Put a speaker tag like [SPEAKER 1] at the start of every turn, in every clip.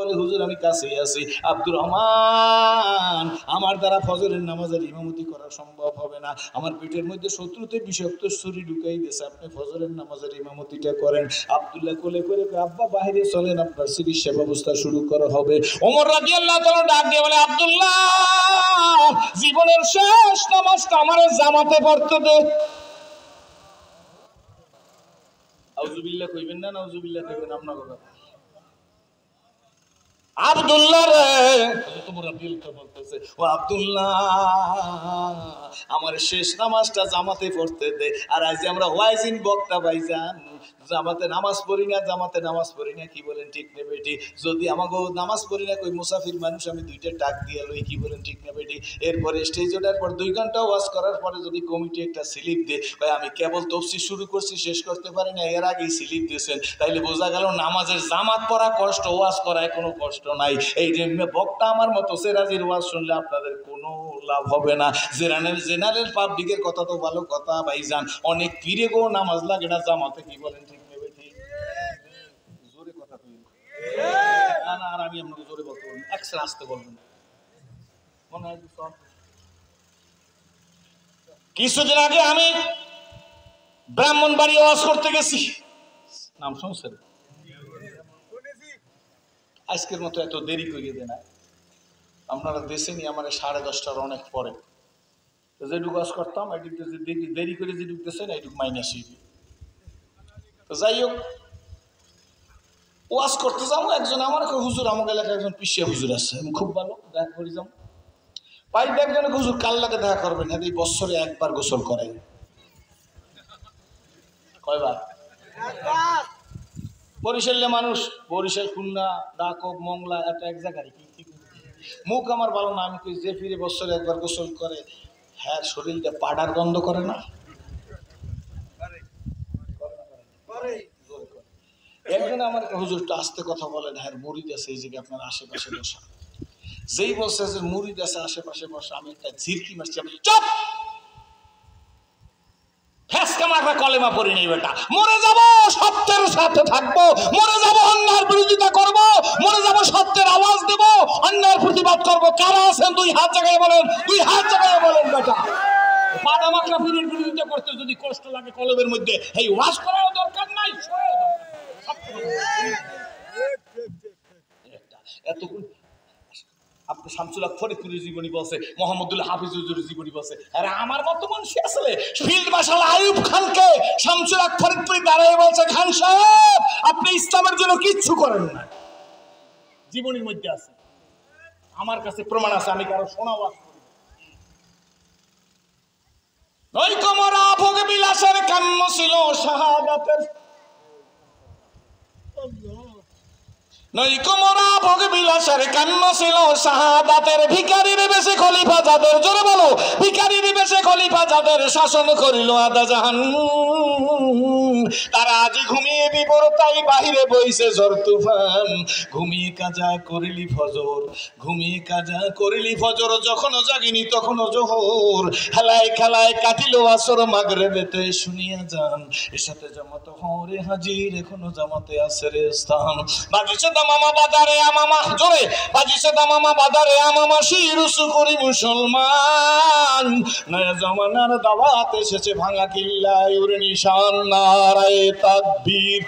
[SPEAKER 1] বলে হুজুর আমি কাছেই আছি, আব্দুর রহমান আমার দ্বারা ফজরের নামাজের ইমামতি করা সম্ভব হবে না, আমার পেটের মধ্যে শত্রুতে বিষাক্ত ছুরি ঢুকাই দিয়েছে, আপনি ফজরের নামাজের ইমামতিটা করেন। আব্দুল্লাহ কোলে করে আব্বা বাইরে চলেন, আপনার চিকিৎসা ব্যবস্থা শুরু করা হবে। ওমর রাদিয়াল্লাহু তাআলা ডাক দিয়ে বলে আব্দুল্লাহ জীবনের শেষ নামাজটা আমার জামাতে পড়তে দে। আউযুবিল্লাহ কইবেন না, নাউযুবিল্লাহ কইবেন আপনার কথা। আব্দুল্লাহ রে তোমার বলতেছে ও আব্দুল্লাহ আমার শেষ নামাজটা জামাতে পড়তে দে। আর আজ আমরা ওয়াইজিন বক্তা ভাইজান জামাতে নামাজ পড়ি না, জামাতে নামাজ পড়ি না, কি বলেন ঠিক না বেটি? যদি আমাকে নামাজ পড়ি না কই মুসাফির মানুষ আমি দুইটা টাক দিয়ে লই, কি বলেন ঠিক না বেটি? এরপরে স্টেজ ওঠার পর 2 ঘন্টা ওয়াজ করার পরে যদি কমিটি একটা স্লিপ দে কই আমি কেবল তফসির শুরু করছি শেষ করতে পারি না, এর আগেই স্লিপ দিয়েছেন, তাইলে বোঝা গেল নামাজের জামাত পড়া কষ্ট, ওয়াজ করায় কোনো কষ্ট নাই। এই যে বক্তা আমার মতো সেরাজির ওয়াজ শুনলে আপনাদের কোনো লাভ হবে না। জেনারেল পাবলিকের কথা তো ভালো কথা ভাইজান, অনেক পীরে গো নামাজ লাগে না জামাতে, কি বলেন ঠিক নেবে? ঠিক জোরে কথা কই না না, আর আমি আপনাকে জোরে বলতে বলবো, একসাথে আসতে বলবেন। মনে হয় কিছুদিন আগে আমি ব্রাহ্মণবাড়ি ওয়াজ করতে গেছি, নাম শুনছেন? আজকের মতো এত দেরি করিয়ে দেয় না, আপনারা দেশেনি আমার 10:30টার অনেক পরে যেটুকু ওয়াজ করতাম এটুকু দেরি করে যেটুকু দেশেন এইটুকু মাইনাস। তো যাই হোক ওয়াজ করতে যাবো, একজন আমার হুজুর আমাকে এলাকায় একজন পিছিয়ে হুজুর আছে, আমি খুব ভালো দেখা করি যাবো, পাই একজন হুজুর কাল লাগে দেখা করবেন, হ্যাঁ এই বছরে একবার গোসল করে। কয়বার? বরিশালে মানুষ, বরিশাল খুলনা ডাকব মংলা এত এক জায়গায় কি মুখ আমার ভালো না, আমি কই যে ফিরে বছরে একবার গোসল করে হ্যাঁ শরীরটা পাডার গন্ধ করে না? একজন আমার হুজুরটা আস্তে কথা বলেন, হ্যাঁ মুরিদ আছে এই জায়গায় আপনার আশেপাশে বসা, যেই বলছে যে মুরিদ আছে আশেপাশে বসা, আমি একটা ঝিরকি মারছি, চুপ কলেমা পড়ি নেই বেটা, মরে যাব সত্যের সাথে থাকবো, মরে যাব অন্যায়ের বিরোধিতা করব, মরে যাব সত্যের আওয়াজ দেব, অন্যায়ের প্রতিবাদ করব। কারা আছেন 2 হাত জায়গায় বলেন, 2 হাত জায়গায় বলেন বেটা। পাদা মাকড়া পীরের বিরোধিতা করতে যদি কষ্ট লাগে কলবের মধ্যে, এই ওয়াজ করাও দরকার নাই। এতক্ষণ আপনি শামসুল হক ফরিদপুরের জীবনী বলছে, মোহাম্মদুল্লাহ হাফিজ হুজুরের জীবনী বলছে, আরে আমার মতো মানুষ আসলে ফিল্ড মার্শাল আইয়ুব খানকে শামসুল হক ফরিদপুরি দাঁড়িয়ে বলছে, খান সাহেব আপনি ইসলামের জন্য কিচ্ছু করেন না, জীবনীর মধ্যে আছে, আমার কাছে প্রমাণ আছে, আমি কারো শোনাও আছে। ওই কোমরা ভোগ বিলাসের কাম্য ছিল শাহাদাতের, নৈকমরা ভোগ বিলাসের কান্ন ছিল শাহাদাতের, ভিখারির বেশে খলিফা যাদের, জোরে বলো, ভিখারির বেশে খলিফা যাদের শাসন করিল আদা জাহান, তারা আজ ঘুমিয়ে বিপর তাই বাহিরে বইছে ঝড় তুফান, ঘুমিয়ে কাজা করিলি ফজর, ঘুমিয়ে কাজা করিলি ফজর, যখনও জাগিনি তখনও জোহর, খেলায় খেলায় কাটিল আসর মাগরিবেতে শুনিয়া যান, এর সাথে জামাত হরে হাজির এখনো জামাতে আছে রে স্থান, বাজিছে দামামা বাজারে আমামা, জোরে বাজিছে দামামা বাজারে আমামা, শিরুসু করি মুসলমান, নয়া জামানার দাওয়াত এসেছে ভাঙা কিল্লায় ওর নিশান, নারায়ে তাকবীর।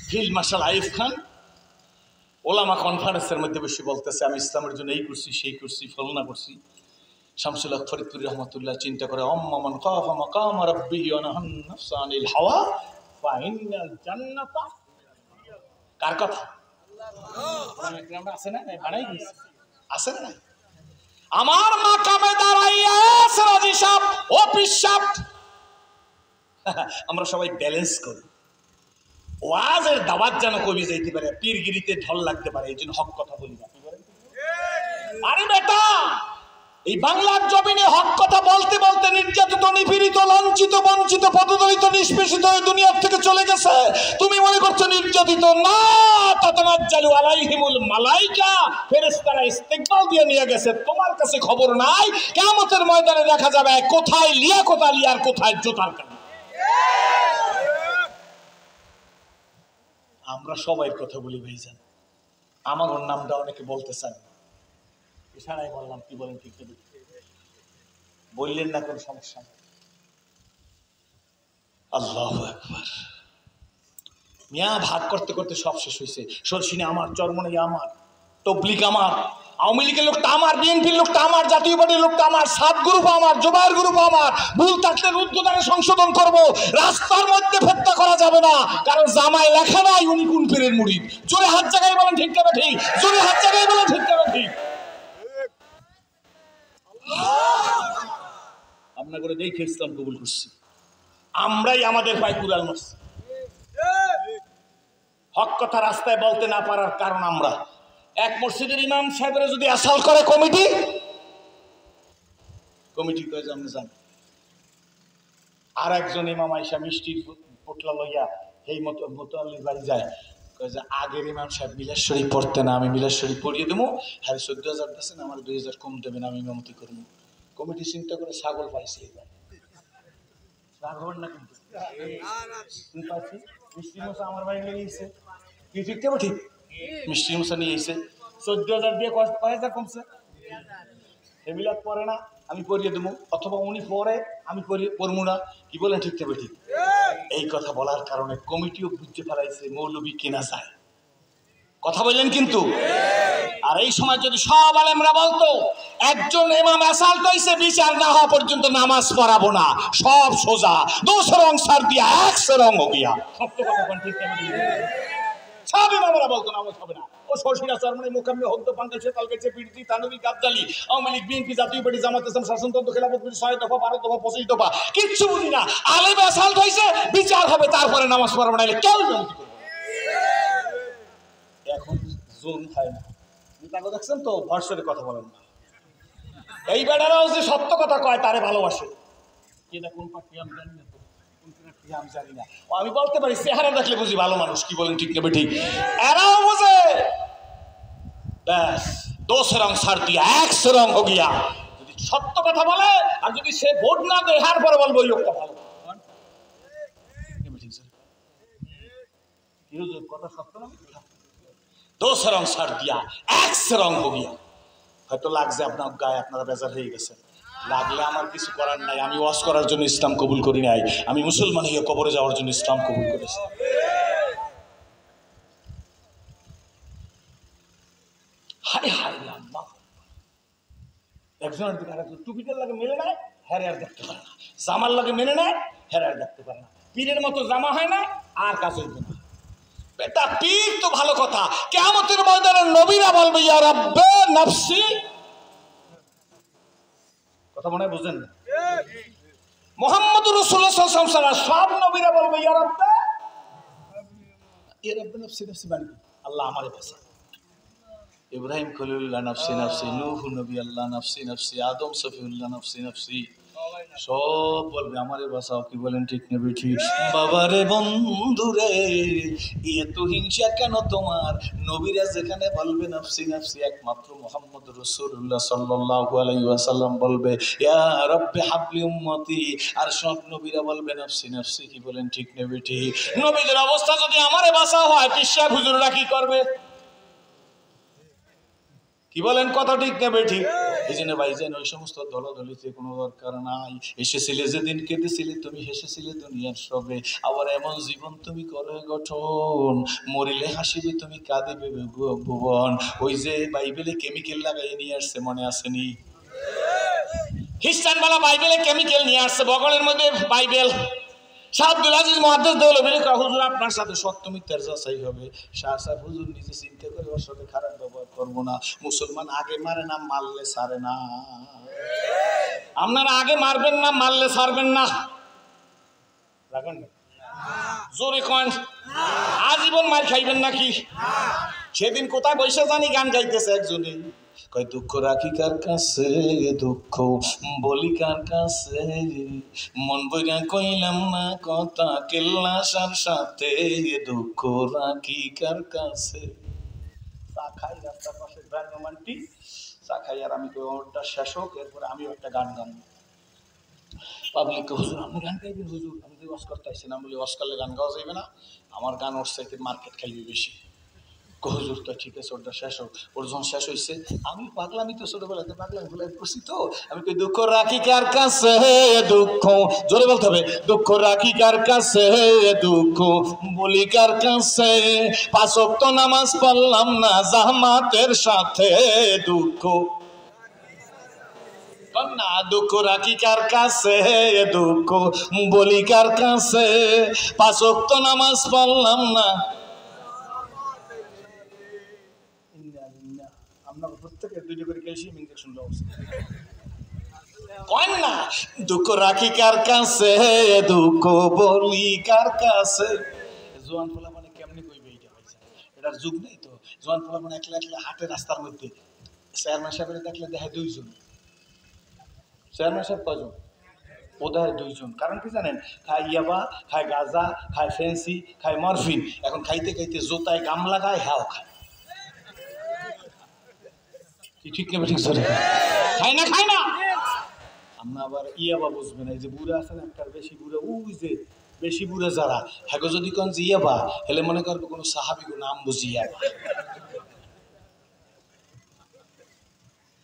[SPEAKER 1] ফিল্ড মার্শাল আইয়ুব খান ওলামা কনফারেন্সের মধ্যে বসে বলতেছে, আমি ইসলামের জন্য এই করছি সেই করছি ফলনা করছি। শামসুল হক ফরিদপুরি রহমতুল্লাহ চিন্তা করে, আম্মান খাফা মাকাম রাব্বিহি ওয়া নাহান নাফসা আনিল হাওয়া ফাইনাল জান্নাতা, কার কথা? আল্লাহ আছে না, বানাই দিয়েছে, আছে না? আমার মাকামে দাঁড়াইয়া রাজি সাহেব ও পিসাব, আমরা সবাই ব্যালেন্স করি, ওয়াজের দাওয়াত যেন কমে যাইতে পারে, পীরগিরিতে ঢল লাগতে পারে, এই জন্য হক কথা বলি না। আরে বেটা এই বাংলার জমিনে হক কথা বলতে বলতে নির্যাতিত নিপীড়িত লাঞ্ছিত বঞ্চিত পদদলিত নিষ্পেষিত হয়ে দুনিয়ার থেকে চলে গেছে, তুমি মনে করছো নির্যাতিত না, তাতানাজ্জালু আলাইহিমুল মালাইকা, ফেরেশতারা ইস্তেকবাল দিয়ে নিয়ে গেছে, তোমার কাছে খবর নাই, কিয়ামতের ময়দানে দেখা যাবে কোথায় লিয়া আর কোথায় জোতার কান। আমরা সবাই কথা বলি ভাইজান, আমার ওর নামটা অনেকে বলতে চান, ইশারায় বললাম, কি বলেন ঠিক না? বললেন না, কোনো সমস্যা নেই। আল্লাহু আকবার। মিয়া ভাগ করতে করতে সব শেষ হয়েছে। সরসিনী আমার, চরমনাই আমার, তবলিগ আমার, আওয়ামী লীগের লোকটা আমার, বিএনপির লোকটা আমার, জাতীয় পার্টির লোকটা আমার, সাত গ্রুপ আমার, জোবায়ের গ্রুপ আমার। ভুল থাকলে রুদ্ধদ্বারে সংশোধন করব। রাস্তার মধ্যে হত্যা করা যাবে না, কারণ জামায় লেখা নাই উনি কোন পীরের মুরিদ। জোরে হাত জায়গায় বলেন ঠিক না ঠিক? জোরে হাত জায়গায় বলেন ঠিক না ঠিক? আপনার করে দেখে ইসলাম কবুল করছি। আমরাই আমাদের পায়ে কুড়াল মারছি। হক কথা রাস্তায় বলতে না পারার কারণ আমরা। এক মসজিদের ইমাম সাহেবের যদি আসাল করে কমিটি কয়ে জানতে যান, আর একজন ইমাম আইসা মিষ্টির পোটলা লইয়া এই মোতাল্লির বাড়ি যায়, কয়ে যে আগের ইমাম সাহেব মিলাদ শরীফ পড়তে না, আমি মিলাদ শরীফ পড়িয়ে দেবো, হ্যাঁ 14,000 দিচ্ছেন, আমার 2,000 কম দেবেন, আমি ইমামতি করবো। কমিটি চিন্তা করে ছাগল পাইছে এবার। রাখবেন না কিন্তু মিষ্টি মশা আমার বাড়ি নিয়ে এসে কি ঠিক কেবল ঠিক মিষ্টি মশা নিয়ে এসে 14,000 দিয়ে কয় হাজার কমছে। মিলাদ পড়ে না, আমি পড়িয়ে দেবো, অথবা উনি পড়ে আমি পড়বো না। কি বলেন ঠিক কেবল ঠিক? এই কথা বলার কারণে কমিটিও বুঝতে পারাইছে মৌলবী কেনা যায়। কথা বললেন কিন্তু। আর এই সময় যদি সব আলেমরা বলতো একজন ইমাম আসাল কইছে বিচার না হওয়া পর্যন্ত নামাজ পড়াবো না, সব সোজা, দুসরা রং সার দিয়া একশো রং হো গিয়া। সত্য কথা কোন ঠিক কেমন? সব ইমামরা বলতো নামাজ হবে না। ও সরসিনা চরমনাই মুকাম্মে হদ্দ পাঙ্গাসে তালগেছে পিড়তি তানবী গাবজালি আওয়ামী লীগ বিএনপি জাতীয় পার্টি জামাত ইসলাম শাসনতন্ত্র খেলাফত 6 দফা 12 দফা 25 দফা কিচ্ছু বুঝি না। আলেম আসাল কইছে বিচার হবে, তারপরে নামাজ পড়াবো না, কেউ বিরক্তি করবে। এখন জোন হয় না, তাকে দেখছেন তো ভরসরে কথা বলেন না। এই বেড়ারাও যে সত্য কথা কয় তারে ভালোবাসে। এটা কোন পার্টি আমি জানি না, কোন পার্টি আমি জানি না। আমি বলতে পারি চেহারা দেখলে বুঝি ভালো মানুষ। কি বলেন ঠিক নেবে ঠিক? এরাও বুঝে ব্যাস দোসরা রং সার দিয়া একশো রং হো গিয়া। যদি সত্য কথা বলে আর যদি সে ভোট না দেয়, হার পরে বলবো ওই লোকটা ভালো। কথা সত্য না? দোসরা রং সার দিয়া একশো রং হো গিয়া। হয়তো লাগছে আপনার গায়ে, আপনারা বেজার হয়ে গেছেন। লাগলে আমার কিছু করার নাই। আমি ওয়াজ করার জন্য ইসলাম কবুল করি নাই, আমি মুসলমান হয়ে কবরে যাওয়ার জন্য ইসলাম কবুল করেছি। হায় হায় আল্লাহ, একজনের দিকে আরেকজন টুপিটার লাগে মেলে নেয়, হ্যারে আর দেখতে পারে না। জামার লাগে মেনে নেয়, হ্যারে আর দেখতে পারে না। পীরের মতো জামা হয় না, আর কাজ হইবে না। বেটা পীর তো ভালো কথা, কিয়ামতের ময়দানে নবীরা বলবে ইয়া রাব্বে নাফসি। কথা মনে বুঝেন না? মুহাম্মদুর রাসূলুল্লাহ সাল্লাল্লাহু আলাইহি ওয়াসাল্লাম সব নবীরা বলবে ইয়া রাব্বে নাফসি নাফসি, মানে আল্লাহ আমারে বাঁচা। ইব্রাহিম খলিলুল্লাহ নাফসি নাফসি, নূহ নবী আল্লাহ নাফসি নাফসি, আদম সফিউল্লাহ নাফসি নাফসি, সব বলবে আমারে বাঁচাও। কি বলেন ঠিক নেবে ঠিক? বাবারে বন্ধুরে এত হিংসা কেন তোমার? নবীরা যেখানে বলবে নাফসি নাফসি, একমাত্র মুহাম্মদ রাসূলুল্লাহ সাল্লাল্লাহু আলাইহি ওয়াসাল্লাম বলবে ইয়া রাব্বি হাবলি উম্মতি, আর সব নবীরা বলবে নাফসি নাফসি। কি বলেন ঠিক নেবে ঠিক? নবীদের অবস্থা যদি আমারে বাঁচা হয়, পিসা হুজুররা কি করবে? কি বলেন কথা ঠিক নেবে ঠিক? এই জন্য ভাইজান ওই সমস্ত দলাদলিতে কোনো দরকার নাই। এসেছিলে যেদিন কেঁদেছিলে তুমি, হেসেছিলে দুনিয়ার সবে, আবার এমন জীবন তুমি করে গঠন, মরিলে হাসিবে তুমি, কাঁদিবে ভুবন। ওই যে বাইবেলে কেমিক্যাল লাগাই নিয়ে আসছে, মনে আসেনি? খ্রিস্টান বালা বাইবেলে কেমিক্যাল নিয়ে আসছে, বগলের মধ্যে বাইবেল। শাহ আব্দুল আজিজ মুহাদ্দিস দেওলভী হুজুর আপনার সাথে সত্য মিথ্যার যাচাই হবে। শাহ সাহেব হুজুর নিজে চিন্তা করে ওর সাথে খারাপ ব্যবহার করবো না। মুসলমান আগে মারে না, মারলে ছাড়ে না। আপনারা আগে মারবেন না, মারলে ছাড়বেন না। রাখেন না জোরে কন, আজীবন মার খাইবেন নাকি? সেদিন কোথায় বসে জানি গান গাইতেছে একজনে, কয় দুঃখ রাখি কার কাছে, দুঃখ বলি কার কাছে, মন বইরা কইলাম না কথা কেল্লাসার সাথে, দুঃখ রাখি কার কাছে। চা খাই রাস্তার পাশে রোমান্টিক চা খাই, আর আমি ওটা শেষ হোক, এরপরে আমিও একটা গান গান। পাবলিক হুজুর আপনি গান গাইবেন হুজুর, আমি তো ওয়াজ করতে আসছি না, বলি ওয়াজ করলে গান গাওয়া যাবে না, আমার গান ওর চাইতে মার্কেট খেলবে বেশি। হুজুর তো ঠিক আছে, ওটা শেষ হোক। ওর যখন শেষ হয়েছে আমি পাগলামি তো ছোটবেলাতে পাগলামি ভুলে করছি তো, আমি কই দুঃখ রাখি কার কাছে দুঃখ, জোরে বলতে হবে, দুঃখ রাখি কার কাছে দুঃখ বলি কার কাছে, 5 ওয়াক্ত নামাজ পড়লাম না জামাতের সাথে দুঃখ না, দুঃখ রাখি কার কাছে দুঃখ বলি কার কাছে, 5 ওয়াক্ত নামাজ পড়লাম না। দুঃখ রাখি কার কাছে দুঃখ বলি কার কাছে। জোয়ান ফোলা মানে কেমনি কইবে এইটা ভাইছে, এটার যুগ নেই তো। জোয়ান ফোলা মানে একলা একলা হাটে রাস্তার মধ্যে চেয়ারম্যান সাহেবের দেখলে দেখে 2 জন, চেয়ারম্যান সাহেব কজন, ওদের 2 জন। কারণ কি জানেন, খায় ইয়াবা, খায় গাঁজা, খায় ফেন্সি, খায় মরফিন। এখন খাইতে খাইতে জোতায় গাম লাগায়, হ্যাঁ খায়, ঠিক না ঠিক খায় না, খায় না। আমরা আবার ইয়াবা বুঝবেন, এই যে বুড়া আছে না একটা বেশি বুড়া, ওই যে বেশি বুড়া যারা, হ্যাঁ যদি কোন যে ইয়াবা হেলে মনে করবো কোনো সাহাবি কোনো নাম বুঝি ইয়াবা,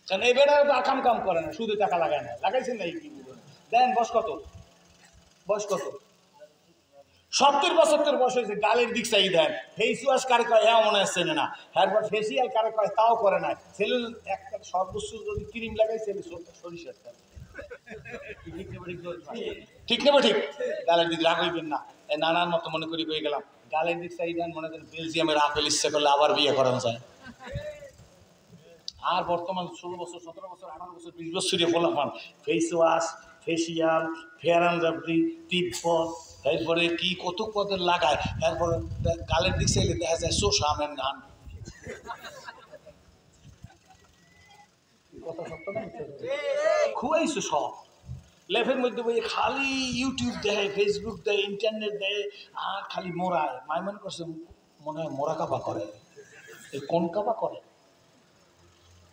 [SPEAKER 1] কারণ এই বেটা আকাম কাম করে না, শুধু টাকা লাগায় না, লাগাইছেন না কি দেন। বয়স কত, বয়স কত, 70-75 বয়স হয়েছে, গালের দিক চাই দেন। ফেস ওয়াশ কারে কয় হ্যাঁ মনে আসছে না, হ্যাঁ ফেসিয়াল কারে কয় তাও করে না। ছেলে একটা সর্বোচ্চ যদি ক্রিম লাগাই ছেলে সরিষার তেল, ঠিক নেবে ঠিক। গালের দিক রাগ হইবেন না, নানার মতো মনে করি হয়ে গেলাম। গালের দিক চাই দেন, মনে করেন বেলজিয়ামের আপেল ইচ্ছে করলে আবার বিয়ে করানো যায়। আর বর্তমান 16 বছর 17 বছর 18 বছর 20 বছর বলা পান face wash, facial, fair and lovely, tips, তারপরে কি কত পদের লাগায়। তারপরে গালের দিক চাইলে দেখা যায় শোষা আমের নান। কথা সত্য না, খুয়াইছো সব লেফের মধ্যে বই খালি ইউটিউব দেয়, ফেসবুক দেয়, ইন্টারনেট দেয়, আর খালি মোড়ায়। মাই মনে করছে মনে হয় মোরা কাবা করে, এই কোন কাবা করে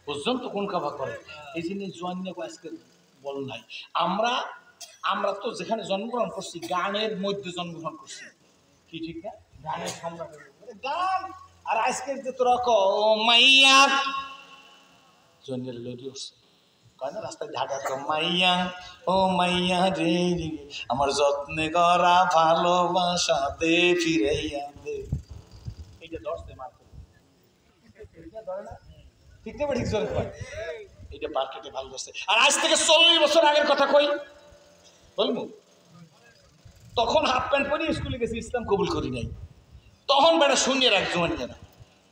[SPEAKER 1] বুঝছেন তো, কোন কাবা করে। এই জিনিস জন্ম আজকে বল নাই। আমরা তো যেখানে জন্মগ্রহণ করছি গানের মধ্যে জন্মগ্রহণ করছি, কি ঠিক না, গানের সম্রাট গান। আর আজকের যে তোরা মাইয়া জন্মের লেডি উঠছে, কয় না রাস্তায় ঢাকা মাইয়া, ও মাইয়া রে আমার যত্নে করা ভালোবাসা দে ফিরাইয়া দে, এইটা ধরছে মার্কেট, ধরে না ঠিক না ঠিক জোরে কয়, এইটা মার্কেটে ভালো ধরছে। আর আজ থেকে 40 বছর আগের কথা কই বলবো, তখন হাফ প্যান্ট পরে স্কুলে গেছি, ইসলাম কবুল করি নাই। তখন বেটা শুনিয়ে রাখ জোয়ান জানা,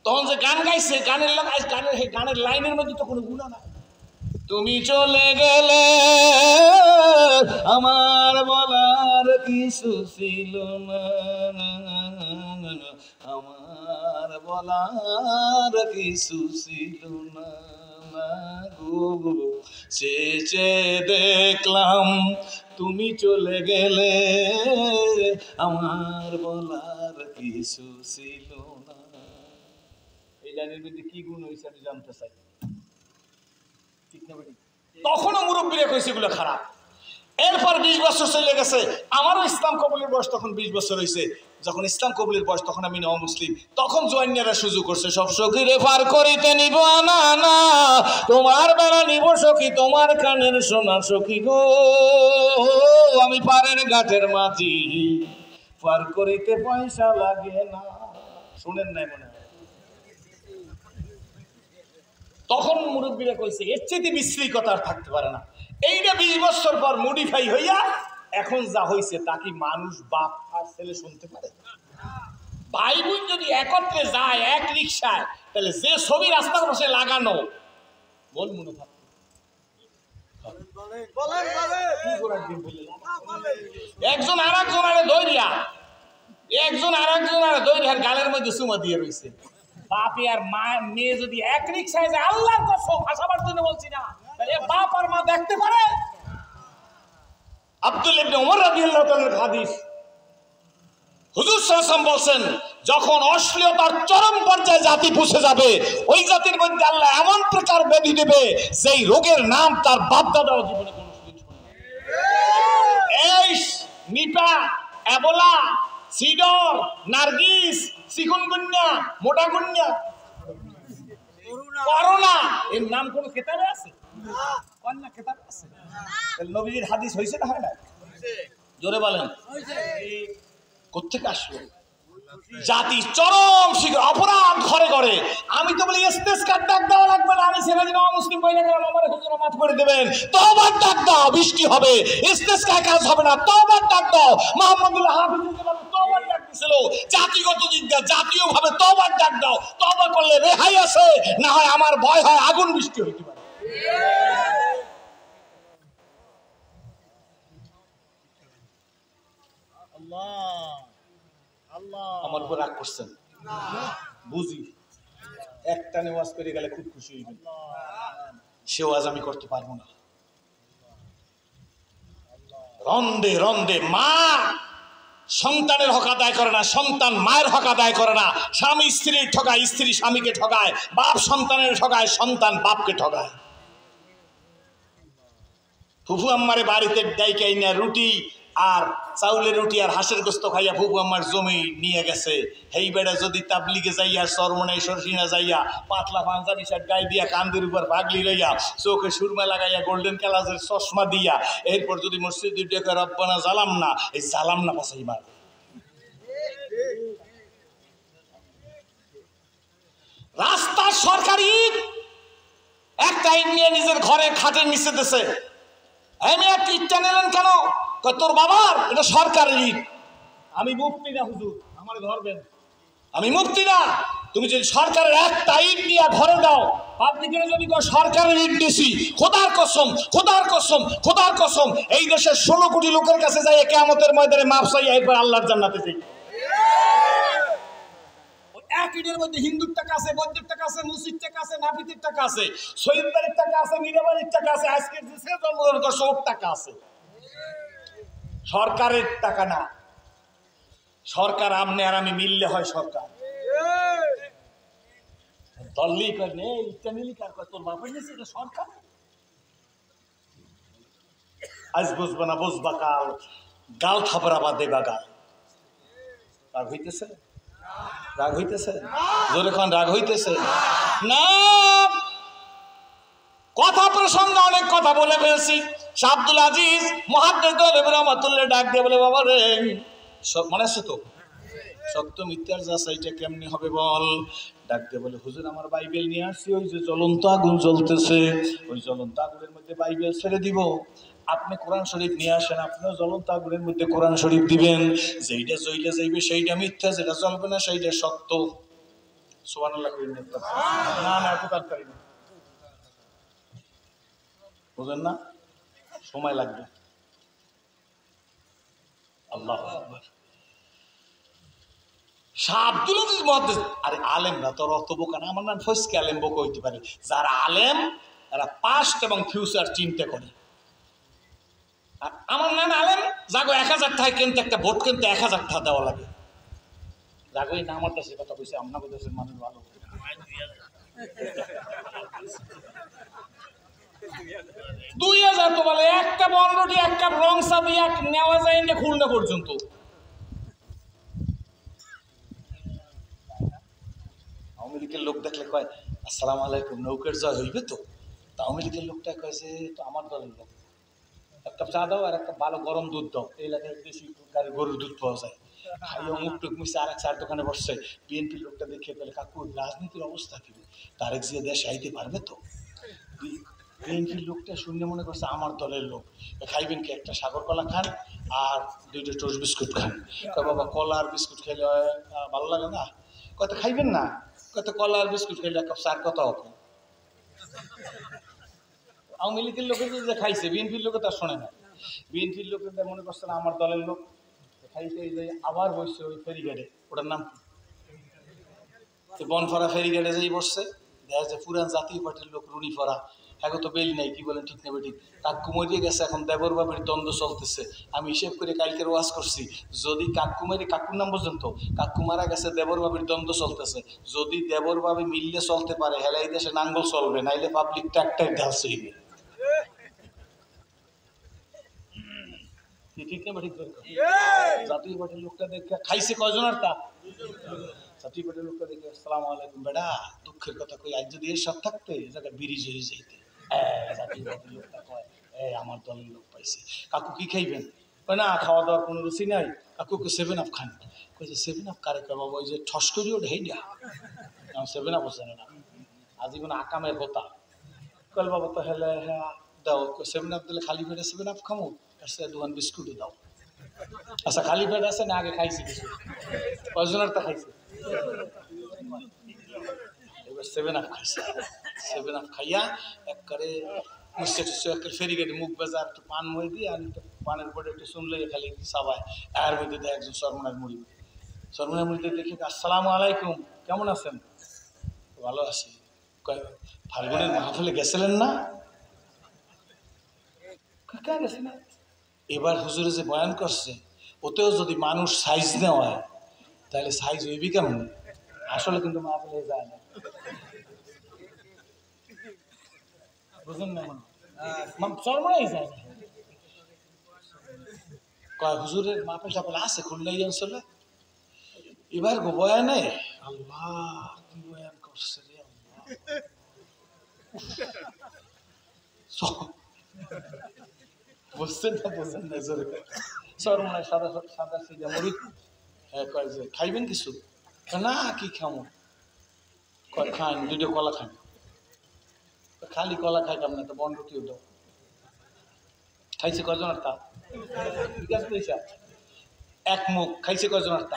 [SPEAKER 1] তখন যে গান গাইছে গানের লোক, আজ গানের লাইনের মধ্যে তো কোনো গুণা না। তুমি চলে গেলে আমার বলার কিছু ছিল না, আমার বলার কিছু ছিল না গো, চেয়ে দেখলাম তুমি চলে গেলে আমার বলার কিছু ছিল না। এই লাইনের মধ্যে কি গুণ হয়েছে আমি জানতে চাই। তখনও মুরব্বীরা কইছে এগুলো খারাপ। এরপর 20 বছর চলে গেছে, আমারও ইসলাম কবুলের বয়স তখন 20 বছর হয়েছে। যখন ইসলাম কবুলের বয়স তখন আমি নও মুসলিম, তখন জোয়ানিয়ারা সুযোগ করছে সব সখীরে পার করিতে নিব না না, তোমার বেলা নিব সখী তোমার কানের সোনা সখী গো, আমি পারের ঘাটের মাঝি পার করিতে পয়সা লাগে না। শুনেন নাই মনে হয়, তখন মুরব্বীরা কইছে এর চেয়ে বিশ্রী কথা আর থাকতে পারে না। এইটা 20 বছর পর মডিফাই হইয়া এখন যা হয়েছে তা কি মানুষ বাপ আর ছেলে শুনতে পারে? ভাই বোন যদি একত্রে যায় এক রিক্সায়, তাহলে যে ছবি রাস্তার পাশে লাগানো বল মনে থাকবে, একজন আর একজনের দৈরিয়া গালের মধ্যে চুমা দিয়ে রয়েছে। বাপ আর মা মেয়ে যদি এক রিক্সায় যায়, আল্লাহর কসম ভাষাবার জন্য বলছি না, তাহলে বাপ আর মা দেখতে পারে? আব্দুল্লাহ ইবনে ওমর রাদিয়াল্লাহু তাআলার হাদিস, হুজুর সাল্লাল্লাহু আলাইহি ওয়াসাল্লাম বলেন যখন অশ্লীলতার চরম পর্যায়ে জাতি পৌঁছে যাবে, ওই জাতির মধ্যে আল্লাহ এমন প্রকার ব্যাধি দেবে যেই রোগের নাম তার বাপ দাদাও জীবনে কোনোদিন শুনেনি। এইস, নিপা, অ্যাবোলা, সিডর, নার্গিস, চিকুনগুন্যা, মোটাগুন্যা, করোনা, এর নাম কোন কিতাবে আছে? কোন না কিতাবে আছে? নবীজির হাদিস হইছে না হয় না? জোরে বলেন। কোত্থেকে আসলো? জাতি চরম শিখে অপরাধ ঘরে ঘরে। আমি তো বলি ইস্তেসকার ডাক দেওয়া লাগবে না, আমি ছেলে দিন মুসলিম বইলে গেলাম আমার হুজুর মাফ করে দেবেন। তওবার ডাক দাও, বৃষ্টি হবে। ইস্তেসকার কাজ হবে না, তওবার ডাক দাও। মুহাম্মদুল্লাহ হাফিজ তওবার ডাক দিছিল। জাতিগত দিক দিয়ে জাতীয়ভাবে তওবার ডাক দাও। তওবা করলে রেহাই আছে, না হয় আমার ভয় হয় আগুন বৃষ্টি হইতে পারে। আমার উপর রাগ করছেন বুঝি, একটা নেওয়াজ করে গেলে খুব খুশি হইবেন। সে ওয়াজ আমি করতে পারবো না। রন্দে রন্দে মা সন্তানের হক আদায় করে না, সন্তান মায়ের হক আদায় করে না। স্বামী স্ত্রীর ঠকায়, স্ত্রী স্বামীকে ঠকায়, বাপ সন্তানের ঠকায়, সন্তান বাপকে ঠকায়। ফুফু আম্মারে বাড়িতে ডাইকাই না রুটি আর চাউলের রুটি আর হাঁসের গোস্ত খাইয়া ফুফু আম্মার জমি নিয়ে গেছে। হেই বেড়া যদি তাবলিগে যাইয়া সরমনাই সরসিনা যাইয়া পাতলা পাঞ্জাবি শার্ট গায়ে দিয়া কান্দের উপর পাগলি লইয়া চোখে সুরমা লাগাইয়া গোল্ডেন কালারের চশমা দিয়া এরপর যদি মসজিদে ডেকে রব্বানা জালাম না, এই জালাম না পাশাই মার। রাস্তার সরকারি একটা ইট নিয়ে নিজের ঘরে খাটের নিচে দিছে। আমি আর ইটটা নিলেন কেন? তোর বাবার এটা সরকারের ইট। আমি মুফতি না হুজুর, আমার ধরবেন। আমি মুফতি না। তুমি যদি সরকারের একটা ইট নিয়ে ঘরে দাও, পাবলিকের যদি সরকারের ইট দিছি, খোদার কসম, খোদার কসম, খোদার কসম, এই দেশের 16 কোটি লোকের কাছে যাই কিয়ামতের ময়দানে মাপ চাই, এরপর আল্লাহর জান্নাতে যাই। এক ইটের মধ্যে হিন্দুর টাকা আছে, বৌদ্ধের টাকা আছে, মুসির টাকা আছে, নাপিতের টাকা আছে, শহীদ বাড়ির টাকা আছে, মিরাবাড়ির টাকা আছে, আজকের যে জন্মগ্রহণ করছে ওর টাকা আছে। সরকারের টাকা না। সরকার আমনে আর আমি মিললে হয় সরকার। দল্লি করে ইটটা নিলি কার কয় তোর বাপের নিচে এটা সরকার। আজ বুঝবা না, বুঝবা কাল, গাল থাপড়া বা দেবা গাল। রাগ হইতেছে? রাগ হইতেছে? জোরে খান রাগ হইতেছে না? কথা প্রসঙ্গে অনেক কথা বলে ফেলছি। শাহ আব্দুল আজিজ মুহাদ্দিস রহমাতুল্লাহ ডাক দিয়ে বলে, বাবা রে, মনে আছে তো সত্য মিথ্যার যাচাইটা কেমনি হবে বল? ডাক দিয়ে বলে, হুজুর আমার বাইবেল নিয়ে আসছি, ওই যে জ্বলন্ত আগুন জ্বলতেছে, ওই জ্বলন্ত আগুনের মধ্যে বাইবেল ছেড়ে দিব। আপনি কোরআন শরীফ নিয়ে আসেন, আপনিও জ্বলন্ত আগুনের মধ্যে কোরআন শরীফ দিবেন। যেইটা জ্বইলে যাইবে সেইটা মিথ্যা, যেটা জ্বলবে না সেইটা সত্য। সুবহানাল্লাহ কইলেন না? না এত তাড়াতাড়ি না, বুঝেন না, সময় লাগবে। আল্লাহু আকবার। শাহ আব্দুল আজিজ মুহাদ্দিস, আরে আলেমরা তো অত বোকা না। আমার নাম ফসকে আলেম বোকা হইতে পারে। যারা আলেম এরা পাস্ট এবং ফিউচার চিন্তা করে। আর আমার নাম আলেম যাগো 1000 টাকা কিনতে, একটা ভোট কিনতে 1000 টাকা দেওয়া লাগে। যাগোই না আমার দেশের কথা কইছে, আপনাদের দেশের মানুষ ভালো। 2000 তো বলে একটা বনরুটি এক কাপ রং চা দিয়ে নেওয়া যায় না খুলনা পর্যন্ত। আওয়ামী লীগের লোক দেখলে কয় আসসালামু আলাইকুম, নৌকার জয় হইবে তো? আওয়ামী লীগের লোকটা কয় যে তো আমার দলের লোক, এক কাপ চা দাও আর একটা ভালো গরম দুধ দাও। এই এলাকায় বেশি গাড়ি গরুর দুধ পাওয়া যায়। খাইয়ে মুখ টুক মিশে আর এক চার দোকানে বসছে। বিএনপির লোকটা দেখে পেলে, কাকু রাজনীতির অবস্থা কি? তারেক জিয়া দেশে আইতে পারবে তো? বিএনপির লোকটা শূন্য মনে করছে আমার দলের লোক। খাইবেন কি? একটা সাগর কলা খান আর 2টা টোস্ট বিস্কুট খান। বাবা কলা আর বিস্কুট খেলে ভালো লাগে না? কত খাইবেন না? কত কলা আর বিস্কুট খেলে এক কাপ চার কথা হবে। আওয়ামী লীগের লোকের যে খাইছে, বিএনপির লোকে তার শোনে না। বিএনপির লোকের মনে করছে না আমার দলের লোক। খাইতে আবার বসছে ওই ফেরিঘাটে, ওটার নাম বনফরা ফেরিঘাটে যেই বসছে, দেখা যায় পুরান জাতীয় পার্টির লোক রুনিফরা। এখন তো বেল নেই, কি বলেন ঠিক নেবে ঠিক। কাকু মরিয়ে গেছে, এখন দেবর বাবির দ্বন্দ্ব চলতেছে। আমি হিসেব করে কালকের ওয়াজ করছি, যদি কাকু মেরে, কাকুর নাম পর্যন্ত, কাকু মারা গেছে, দেবর বাবির দ্বন্দ্ব চলতেছে। যদি দেবর বাবি মিললে চলতে পারে, হেলাই দেশে নাঙ্গল চলবে, নাইলে পাবলিক ট্রাক্টর ঢালছে হইবে। ঠিক না ঠিক করে জাতীয় পার্টির লোকটা দেখে খাইছে কয়জন আর তা জাতীয় পার্টির লোকটা দেখে আসসালামু আলাইকুম বেটা দুঃখের কথা কই আজ যদি এর সব থাকতে এই জায়গায় ব্রিজ হয়ে যাইতে জাতীয় পার্টির লোকটা কয় আমার দলের লোক পাইছে কাকু কি খাইবেন কয় না খাওয়া দাওয়ার কোনো রুচি নাই কাকুকে 7 আপ খান কই যে 7 আপ কারে কয় বাবা ওই যে ঠস করি ওটা হেইডা 7 আপ হচ্ছে না আজীবন আকামের কথা কল বাবা তো হেলে হ্যাঁ দাও 7 আপ দিলে খালি পেটে 7 আপ খামো আর সে দোকান বিস্কুটও দাও আচ্ছা খালি পেট আছে না আগে খাইছি কিছু কয়জনের তা খাইছে এবার 7 আপ খাইছে 7 আপ খাইয়া একবারে মুসকে টুসকে একটা ফেরিঘাটে মুখ বেজা একটু পান মই দিয়ে আর একটু পানের পরে একটু শুনলে খালি সাবায় এর মধ্যে দেয় একজন সরমনার মুড়ি সরমনার মুড়িতে দেখে আসসালামু আলাইকুম কেমন আছেন ভালো আছি ফাল্গুনের মাহফিলে গেছিলেন না কাকা গেছে না এবার হুজুরে যে বয়ান করছে ওতেও যদি মানুষ সাইজ নেওয়া হয় তাহলে সাইজ হইবি কেমন আসলে কিন্তু মাহফিলে যায় না বুঝলেন না চরমনাই যায় না কয় হুজুরের মাহফিল টাফিল আছে খুলনাই অঞ্চলে এবার গো বয়ানে আল্লাহ কি বয়ান করছে রে বুঝছেন না বুঝছেন না জোরে চরমনাই সাদা সাদা সিজা মরি কয় যে খাইবেন কিছু না কি খামো কয় খান দুটো কলা খান খালি কলা খাইতাম না তো বন্ডটিও দাও খাইছে কজন আর তা ঠিক আছে পয়সা এক মুখ খাইছে কজন আর তা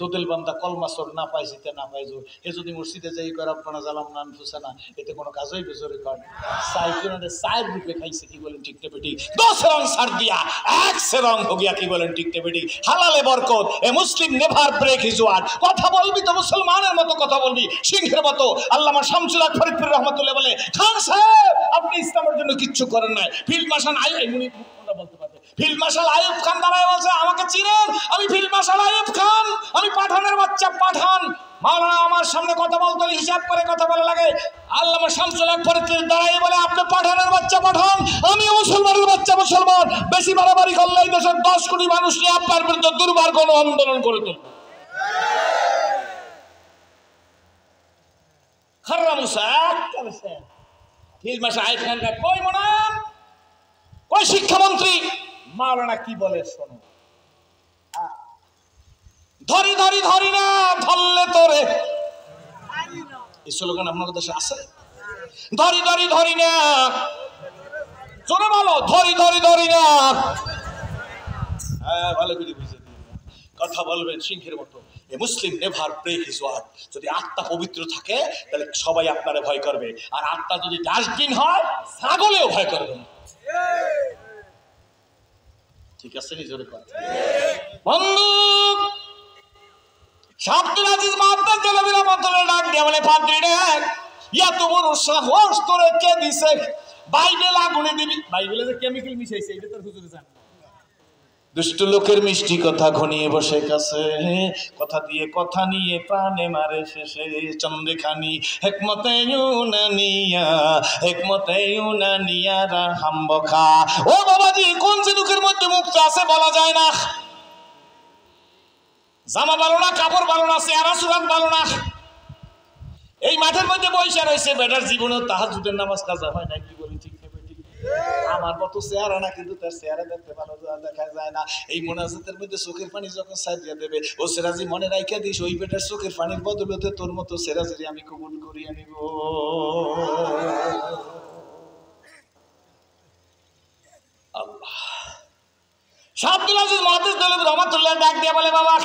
[SPEAKER 1] দোদেল বান্দা কলমাসর না পাইছি তে না পাই জোর এ যদি মসজিদে যাই করে আপনারা জালাম না ফুসে না এতে কোনো কাজই বেজরে কর সাইজনের সাইড রূপে খাইছে কি বলেন ঠিক তে বেটি 10 রং ছাড় দিয়া 1 সে রং हो गया কি বলেন ঠিক তে বেটি হালালে বরকত এ মুসলিম নেভার ব্রেক হিজ ওয়ার্ড কথা বলবি তো মুসলমানের মতো কথা বলবি সিংহের মতো আল্লামা শামসুল হক ফরিদপুর রহমাতুল্লাহ বলে খান সাহেব আপনি ইসলামের জন্য কিচ্ছু করেন নাই ফিল্ড মার্শাল মুনি বলতে পারবে ফিল্ড মার্শাল আইয়ুব খান দাঁড়ায় বলছে আমাকে চিনেন আমি ফিল্ড মার্শাল আইয়ুব খান আমি পাঠানের বাচ্চা পাঠান মাওলানা আমার সামনে কথা বলতে হিসাব করে কথা বলা লাগে আল্লামা শামসুল হক ফরিদপুর দাঁড়ায় বলে আপনি পাঠানের বাচ্চা পাঠান আমি মুসলমানের বাচ্চা মুসলমান বেশি বাড়াবাড়ি করলে এই দেশের 10 কোটি মানুষ নিয়ে আপনার বিরুদ্ধে দুর্বার গণ আন্দোলন করে তুলব খাররা মুসা ফিল্ড মার্শাল আইয়ুব খান কই মনাম কই শিক্ষামন্ত্রী মাওলানা কি বলে শোনো ধরি ধরি ধরি না ধরলে তোরে এই স্লোগান আপনাদের দেশে আছে ধরি ধরি ধরি না জোরে বলো ধরি ধরি ধরি না হ্যাঁ ভালো করে বুঝে কথা বলবেন সিংহের মতো এ মুসলিম নেভার ব্রেক হিজ ওয়ার্ড যদি আত্মা পবিত্র থাকে তাহলে সবাই আপনারে ভয় করবে আর আত্মা যদি ডাস্টবিন হয় ছাগলেও ভয় করবে না ঠিক আছে নিজের কথা বন্ধু আব্দুল আজিজ মাহমুদ জলাবি রহমাতুল্লাহ ডাক দিয়ে বলে পাদ্রী রে এত বড় সাহস তোরে কে দিছে বাইবেল আগুনে দিবি বাইবেলে যে কেমিক্যাল মিশাইছে এটা তোর হুজুরে জানে দুষ্ট লোকের মিষ্টি কথা ঘনিয়ে বসে কাছে কথা দিয়ে কথা নিয়ে প্রাণে মারে শেষে চন্দ্রখানি হেকমতে ইউনানিয়া রাহাম্বখা ও বাবাজি কোন সিন্দুকের মধ্যে মুক্ত আছে বলা যায় না জামা ভালো না কাপড় ভালো না চেহারা সুরাত ভালো না এই মাঠের মধ্যে বৈশা রয়েছে বেটার জীবনে তাহাজ্জুদের নামাজ কাজা হয় না কি বলি ঠিক আমার মতো চেহারা না কিন্তু তার চেহারা দেখতে ভালো দেখা যায় না এই মোনাজাতের মধ্যে চোখের পানি যখন সাজিয়ে দেবে ও সেরাজি মনে রাইখা দিস ওই বেটার চোখের পানির বদলতে তোর মতো সেরাজিরি আমি কবুল করিয়া নিব আল্লাহ আব্দুল আজিজ মুহাদ্দিস দৌলতী রহমাতুল্লাহ ডাক দিয়ে বলে বাবা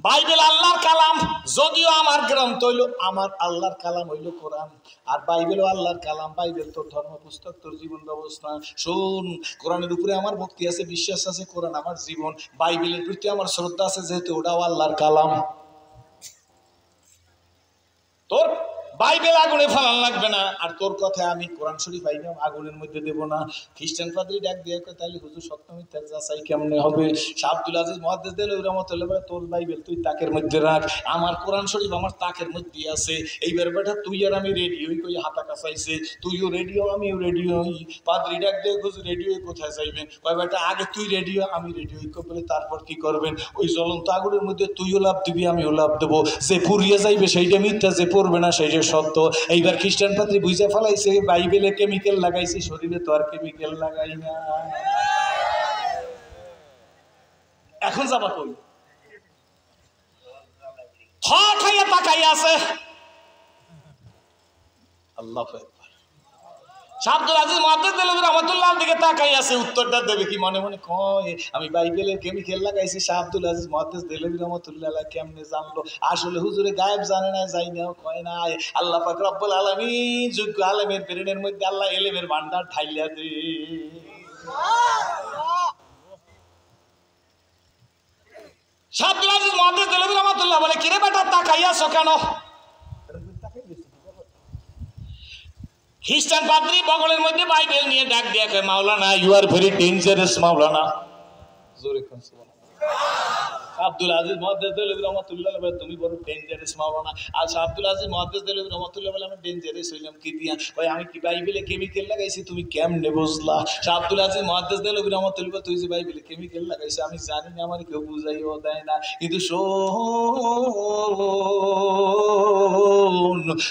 [SPEAKER 1] বাইবেল আল্লাহর কালাম যদিও আমার গ্রন্থ হইল আমার আল্লাহর কালাম হইল কোরআন আর বাইবেলও আল্লাহর কালাম বাইবেল তোর ধর্ম পুস্তক তোর জীবন ব্যবস্থা শোন কোরআনের উপরে আমার ভক্তি আছে বিশ্বাস আছে কোরআন আমার জীবন বাইবেলের প্রতি আমার শ্রদ্ধা আছে যেহেতু ওটাও আল্লাহর কালাম তোর বাইবেল আগুনে ফেলান লাগবে না। আর তোর কথায় আমি কোরআন শরীফ আইনাম আগুনের মধ্যে দেবো না। খ্রিস্টান পাদ্রী ডাক দিয়ে কয় তাহলে হুজুর সত্য মিথ্যার যাচাই কেমনে হবে? শাহ আব্দুল আজিজ মুহাদ্দিস দেলভী রাহমাতুল্লাহ বলে তোর বাইবেল তুই তাকের মধ্যে রাখ, আমার কোরআন শরীফ আমার তাকের মধ্যে আছে। এইবার বেটা তুই আর আমি রেডিওই কই হাতা কাছাইছে, তুইও রেডিও আমিও রেডিও। পাদ্রী ডাক দিয়ে হুজুর রেডিও কোথায় যাইবেন? কয় বেটা আগে তুই রেডিও আমি রেডিও বলে তারপর কি করবেন? ওই জ্বলন্ত আগুনের মধ্যে তুইও লাভ দিবি আমিও লাভ দেবো, যে পুড়িয়ে যাইবে সেইটা মিথ্যা, যে পড়বে না সেইটা সত্য। এইবার খ্রিস্টান পাদ্রী বুঝে ফেলাইছে বাইবেলে কেমিক্যাল লাগাইছে, শরীরে তো আর কেমিক্যাল লাগাই না। এখন যাবা কই? খাইয়া তাকাই আছে। আল্লাহ শাহ আব্দুল আজিজ মুহাদ্দিস দেলভী রাহমাতুল্লাহ দিকে তাকাই আছে, উত্তরটা দেবে কি? মনে মনে কয় আমি বাইবেলের কেমিক্যাল লাগাইছি। শাহ আব্দুল আজিজ মুহাদ্দিস দেলভী রাহমাতুল্লাহ কেমনে জানলো? আসলে হুজুরে গায়েব জানে না, যাই না কয় নাই। আল্লাহ পাক রব্বুল আলামিন যোগ্য আলেমের ব্রেনের মধ্যে আল্লাহ এলেমের ভান্ডার ঠাইলা দে। শাহ আব্দুল আজিজ মুহাদ্দিস দেলভী রাহমাতুল্লাহ বলে কিরে বেটা তাকাই আছো কেন? খ্রিস্টান পাদ্রী বগলের মধ্যে বাইবেল নিয়ে ডাক দিয়ে কয় মাওলানা ইউ আর ভেরি ডেঞ্জারাস মাওলানা। জোরে কোন সুবহানাল্লাহ। আব্দুল আজিজ মুহাদ্দিস দেলভী রাহমাতুল্লাহ বলে তুমি বড় ডেঞ্জারাস মাওলানা। আর আব্দুল আজিজ মুহাদ্দিস দেলভী রাহমাতুল্লাহ বলে আমি ডেঞ্জারাস হইলাম কি দিয়া? কয় আমি কি বাইবেলে কেমিক্যাল লাগাইছি তুমি কেমনে বুঝলা? আব্দুল আজিজ মুহাদ্দিস দেলভী রাহমাতুল্লাহ তুই যে বাইবেলে কেমিক্যাল লাগাইছিস আমি জানি না, আমার কেউ বুঝাইও দেয় না, কিন্তু শোন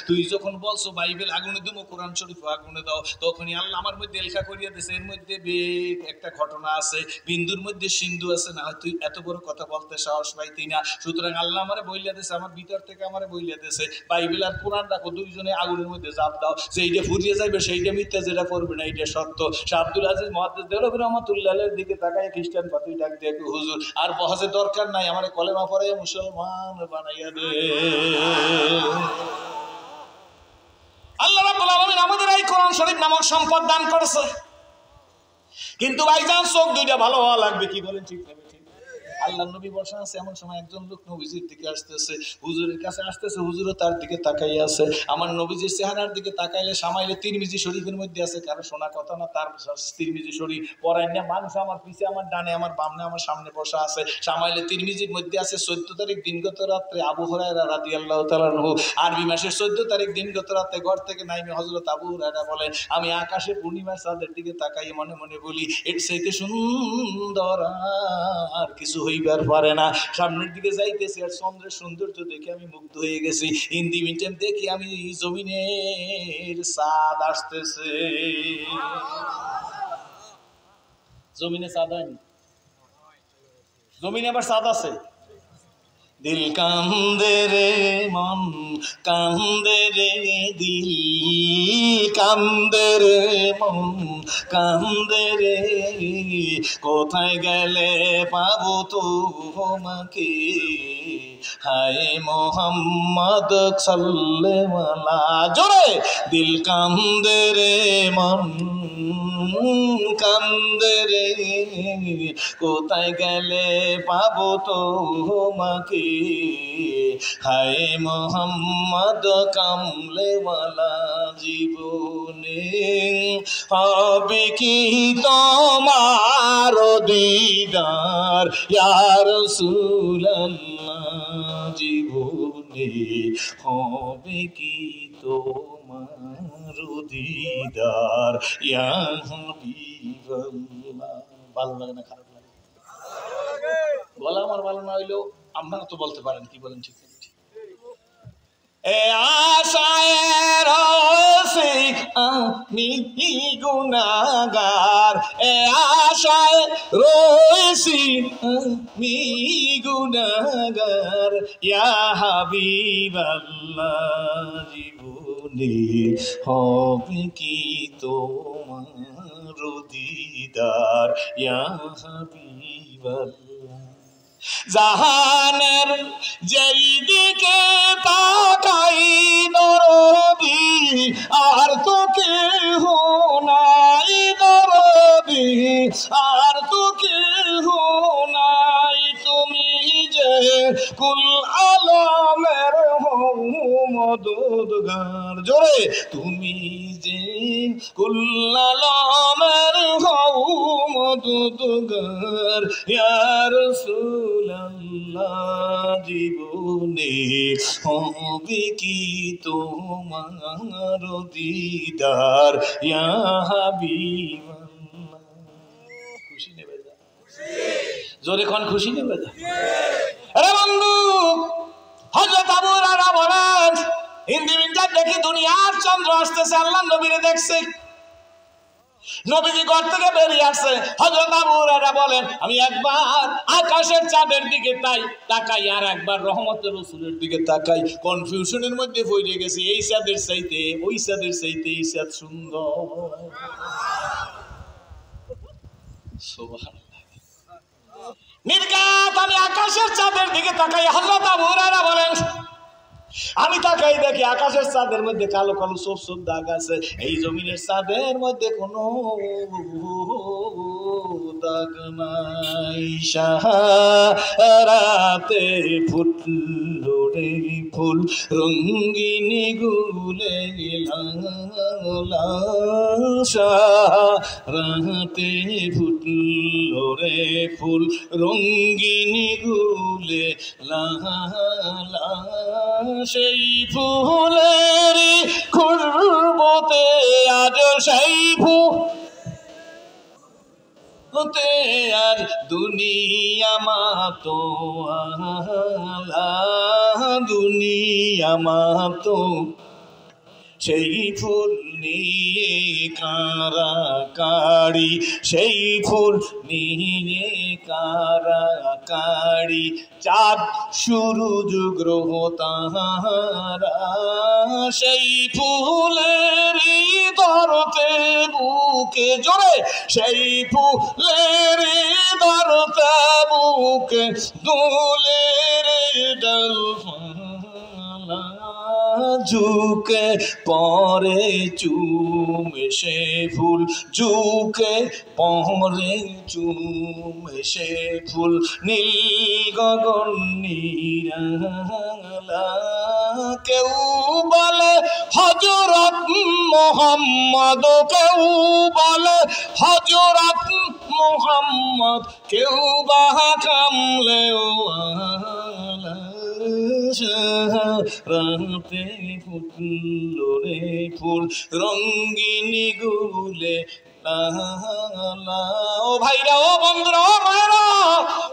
[SPEAKER 1] তুই যখন বলছো বাইবেল আগুনে দেবো কোরআন শরীফ আগুনে দাও, তখনই আল্লাহ আমার মধ্যে এলকা করিয়া দিয়েছে এর মধ্যে একটা ঘটনা আছে, বিন্দুর মধ্যে সিন্ধু আছে, না তুই এত বড় কথা বলতে সাহস পাইতি না। সুতরাং আল্লাহ আমারে বইলা দিয়েছে, আমার ভিতর থেকে আমারে বইলা দিয়েছে বাইবেল আর কোরআন রাখো, দুইজনে আগুনের মধ্যে জাপ দাও, যেইটা ফুরিয়ে যাবে সেইটা মিথ্যা, যেটা করবে না এইটা সত্য। শাহ আব্দুল আজিজ মুহাদ্দিস দেলভী রাহমাতুল্লাহর দিকে তাকায় খ্রিস্টান পাদ্রী ডাক দিয়ে হুজুর আর বহাজের দরকার নাই, আমারে কলেমা পড়াইয়া মুসলমান বানাইয়া দে। আল্লাহ রাব্বুল আলামিন আমাদের এই কোরআন শরীফ নামক সম্পদ দান করেছে, কিন্তু ভাইজান চোখ দুইটা ভালো হওয়া লাগবে। কি বলেন ঠিক না? আল্লাহ নবী বসা আছে, এমন সময় একজন লোক নবীজির দিকে আসতেছে, হুজুরের কাছে আসতেছে, হুজুরও তার দিকে তাকাইয়া আছে। আমার নবীজির চেহারার দিকে তাকাইলে সামাইলে তিরমিজি শরীফের মধ্যে আছে, কারো শোনা কথা না, তার তিরমিজি শরীফ পড়ায় না, মানুষ আমার পিছে আমার ডানে আমার বামনে আমার সামনে বসা আছে, সামাইলে তিরমিজির মধ্যে আছে 14 তারিখ দিনগত রাত্রে আবু হুরায়রা রাদিয়াল্লাহু তাআলা আনহু, আরবি মাসের 14 তারিখ দিনগত রাতে ঘর থেকে নাইমে হযরত আবু হুরায়রা বলেন আমি আকাশে পূর্ণিমার চাঁদের দিকে তাকাই মনে মনে বলি এর চাইতে সুন্দর আর কিছু হইবার পারে না। সামনের দিকে যাইতেছি আর চন্দ্রের সৌন্দর্য দেখে আমি মুগ্ধ হয়ে গেছি। ইন্দি মিনিটাইম দেখি আমি জমিনের চাঁদ আসতেছে। জমিনে চাঁদ হয়নি, জমিনে আবার চাঁদ আছে। দিল কান্দে রে মন কান্দে রে দিল কান্দে রে মন কান্দে রে, কোথায় গেলে পাবো তোমাকে, হায় মোহাম্মদ সাল্লাল্লাহু আলাইহি। জোরে দিল কান্দে রে মন কান্দে রে, কোথায় গেলে পাবো তোমাকে, হায় মোহাম্মদ কামলেওয়ালা জীবনে হবে কি তোমার দিদার ইয়া রাসূলুল্লাহ, জীবনে হবে কি তোমার দিদার ইয়া হাবিবাল্লাহ। ভালো লাগে না খারাপ লাগে? বলা আমার ভালো না হইলেও আপনারা তো বলতে পারেন। কি বলেন ঠিক না? এ আশায় রয়েছি আমি গুনাহগার, এ আশায় রয়েছি আমি গুনাহগার, ইয়া হাবিবাল্লাহ জীবনে হবে কি তোমার দিদার ইয়া হাবিবাল্লাহ। জাহানের যেই দিকে তাকাই নরবি আর তো কেহ নাই, নরবি আর তো কেহ নাই, তুমি যে কুল আলমের মদদগার। জোরে তুমি যে কুল্লালমের হও মদদগার ইয়া রাসূলুল্লাহ, জীবনে হবে কি তোমার দিদার ইয়া হাবিবাল্লাহ। খুশি নেবে যা, জোরে কোন খুশি নেবে যা। আরে বন্ধু, হযরত আবু হুরায়রা বলেন হিন্দি মিটার দেখি দুনিয়ার চন্দ্র আসতেছে, আল্লাহ নবীরে দেখছে। নবীজি ঘর থেকে বেরিয়ে আসছে। হযরত আবু হুরায়রা বলেন আমি একবার আকাশের চাঁদের দিকে তাকাই আর একবার রহমতের রাসূলের দিকে তাকাই, কনফিউশনের মধ্যে পড়ে গেছি। এই চাঁদের চাইতে ওই চাঁদের চাইতে এই চাঁদ সুন্দর। সুবহানাল্লাহ। নির্ঘাত আমি আকাশের চাঁদের দিকে তাকাই। হযরত আবু হুরায়রা বলেন আমি তাকাই দেখি আকাশের চাঁদের মধ্যে কালো কালো ছোপ ছোপ দাগ আছে, এই জমিনের চাঁদের মধ্যে কোনো দাগ নাই। সারাতে ফুটলো রে ফুল রঙ্গিনী গুলে সারাতে ফুটলো রে ফুল রঙ্গিনী গুলে লা সেই ফুলের খুশবুতে আজ সেই ফুলতে আর দুনিয়া মাতো আলা দুনিয়া মাতো সেই ফুল নিয়ে কাড়াকাড়ি সেই ফুল নিয়ে কাড়াকাড়ি চাঁদ সূরজ গ্রহ তারা সেই ফুলের ধরতে বুকে জোরে সেই ফুলের ধরতে বুকে দোলের ডাল ঝুঁকে পরে চুমে সে ফুল ঝুঁকে পরে চুমে সে ফুল নীল গগন নিরালা কেউ বলে হযরত মুহাম্মদ কেউ বলে হযরত মুহাম্মদ কেউ বা কামলেও রাতে ফুটলো রে ফুল রঙ্গিনী গুলে ও ভাইরা ও বন্ধুরা ও মায়েরা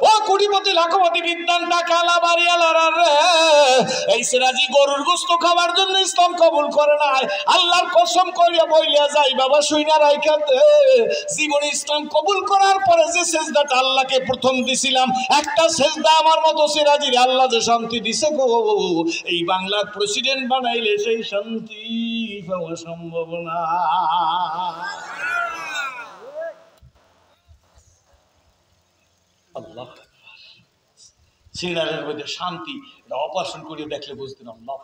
[SPEAKER 1] ও কোটিপতি লাখপতি বিদ্যান টাকালা বাড়িওয়ালারা রে, এই সিরাজি গরুর গোশত খাবার জন্য ইসলাম কবুল করে নাই। আল্লাহর কসম করিয়া বইলিয়া যাই বাবা শুইনা রাইখাতে জীবনে ইসলাম কবুল করার পরে যে সেজদাটা আল্লাহকে প্রথম দিছিলাম, একটা সেজদা আমার মতো সিরাজির আল্লাহ যে শান্তি দিছে গো, এই বাংলার প্রেসিডেন্ট বানাইলে সেই শান্তি পাওয়া সম্ভব না। আল্লাহ সিনারের মধ্যে শান্তি, এটা অপারেশন করে দেখলে বুঝতেন আল্লাহ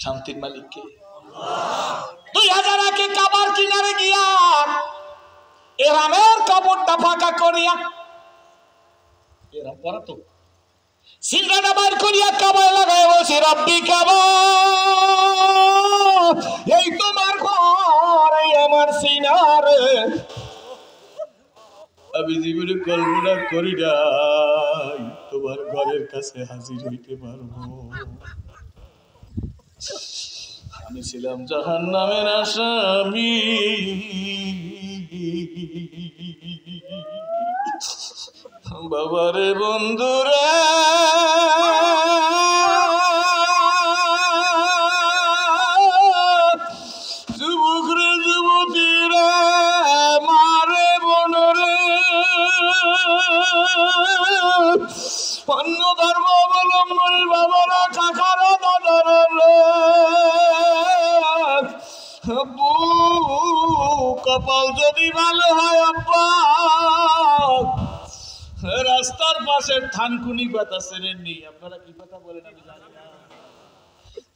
[SPEAKER 1] শান্তির মালিককে। 2001 কাবার কিনারে গিয়া এরামের কাপড়টা ফাঁকা করিয়া এরাম পরা তো সিলগাটা বার করিয়া কাবায় লাগায় বসে রব্বি কাবা এই তোমার ঘর এই আমার সিনারে, আমি জীবনে কল্পনা করি নাই তোমার ঘরের কাছে হাজির হইতে পারবো। আমি ছিলাম জাহান্নামের আসামি, বাবারে বন্ধুরা যুবক রে যুবতীরা মারে বনরে অন্য ধর্ম অবলম্বনের বাবারা কাকারা দাদারা কপাল যদি ভালো হয় আব্বা রাস্তার পাশে থানকুনি পাতা ছেড়ে নি, আপনারা কি পাতা বলেন আমি জানি না,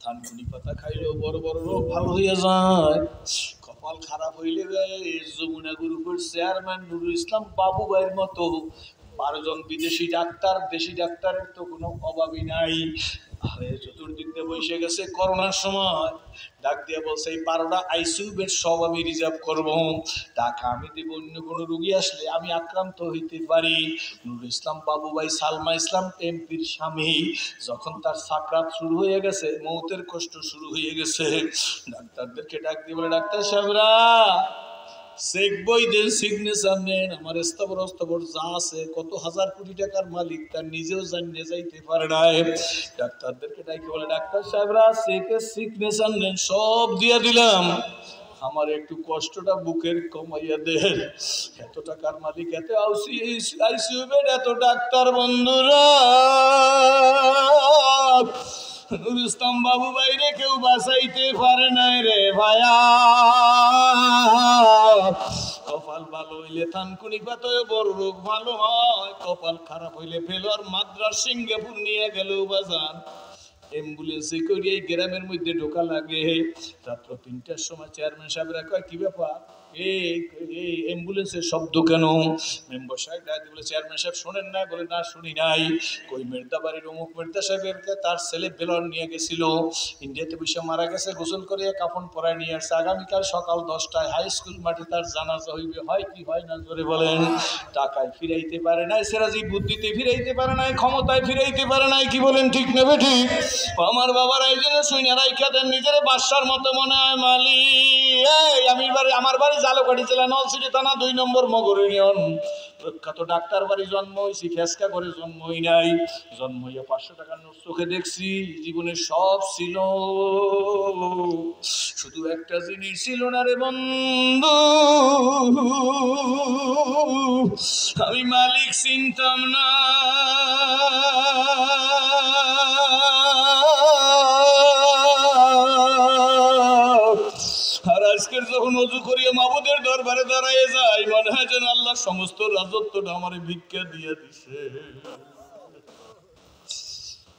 [SPEAKER 1] থানকুনি পাতা খাইলেও বড় বড় রোগ ভালো হইয়া যায়। কপাল খারাপ হইলে যমুনা গ্রুপের চেয়ারম্যান নুরুল ইসলাম বাবু ভাইয়ের মতো 12 জন বিদেশি ডাক্তার, দেশি ডাক্তারের তো কোনো অভাবই নাই। আরে চতুর্দিকে বসে গেছে করোনার সময়, ডাক দিয়ে বলছে এই 12টা আইসিইউ বেড সব আমি রিজার্ভ করব, টাকা আমি দেব, অন্য কোনো রুগী আসলে আমি আক্রান্ত হইতে পারি। নুরুল ইসলাম বাবু ভাই, সালমা ইসলাম এমপির স্বামী, যখন তার সাকরাত শুরু হয়ে গেছে, মৌতের কষ্ট শুরু হয়ে গেছে, ডাক্তারদেরকে ডাক দিয়ে বলে, ডাক্তার সাহেবরা চেক বই দেন, সিগনেচার নেন, আমার স্থাবর অস্থাবর যা আছে, কত হাজার কোটি টাকার মালিক তার নিজেও জানিয়ে যাইতে পারে না। ডাক্তারদেরকে ডাকে বলে, ডাক্তার সাহেবরা চেকের সিগনেচার নেন, সব দিয়ে দিলাম, আমার একটু কষ্টটা বুকের কমাইয়া দেন। এত টাকার মালিক, এত আইসিইউ বেড, এত ডাক্তার, বন্ধুরা নুরুল ইসলাম বাবু বাইরে কেউ বাঁচাইতে পারে নাই রে ভায়া। কপাল ভালো হইলে থানকুনি পাতয় বড় রোগ ভালো হয়, কপাল খারাপ হইলে ফেলোয়ার মাদ্রাস সিঙ্গাপুর নিয়ে গেল বাজান। অ্যাম্বুলেন্সে করে এই গ্রামের মধ্যে ঢোকা লাগে। রাত্র 3টার সময় চেয়ারম্যান সাহেবরা কয়, কি ব্যাপার, এই অ্যাম্বুলেন্সের শব্দ কেন? মেম্বার সাহেব বলে, চেয়ারম্যান সাহেব শোনেন না? বলে, না শুনি নাই। কই মির্জা বাড়ির অমুক মির্জা সাহেবেরকে তার ছেলে বেলন নিয়ে গেছিল, ইন্ডিয়াতে বসে মারা গেছে, গোসল করে কাফন পরায় নিয়ে আসছে, আগামীকাল সকাল 10টায় হাই স্কুল মাঠে তার জানাজা হইবে, হয় কি হয় না জোরে বলেন? টাকায় ফিরাইতে পারে নাই সেরাজি, বুদ্ধিতে ফিরাইতে পারে নাই, ক্ষমতায় ফিরাইতে পারে নাই, কি বলেন ঠিক নেবে ঠিক? আমার বাবার এই জন্য শুনে রাইখা দেন, নিজের বাদশার মতো মনে হয় মালি। আমার বাড়ি জালকাঠি জেলা, নলছিটি থানা, 2 নম্বর মগর ইউনিয়ন। প্রখ্যাত ডাক্তার বাড়ি জন্ম হয়েছি, ফেসকা করে জন্ম হই নাই, জন্ম হইয়া 500 টাকার নোট চোখে দেখছি, জীবনে সব ছিল, শুধু একটা জিনিস ছিল না রে বন্ধু, আমি মালিক চিনতাম না। আর আজকের যখন ওযু করিয়া মাবুদের দরবারে দাঁড়ায় যাই, মনে হয় যেন আল্লাহ সমস্ত রাজত্বটা আমারে ভিক্ষা দিয়ে দিছে।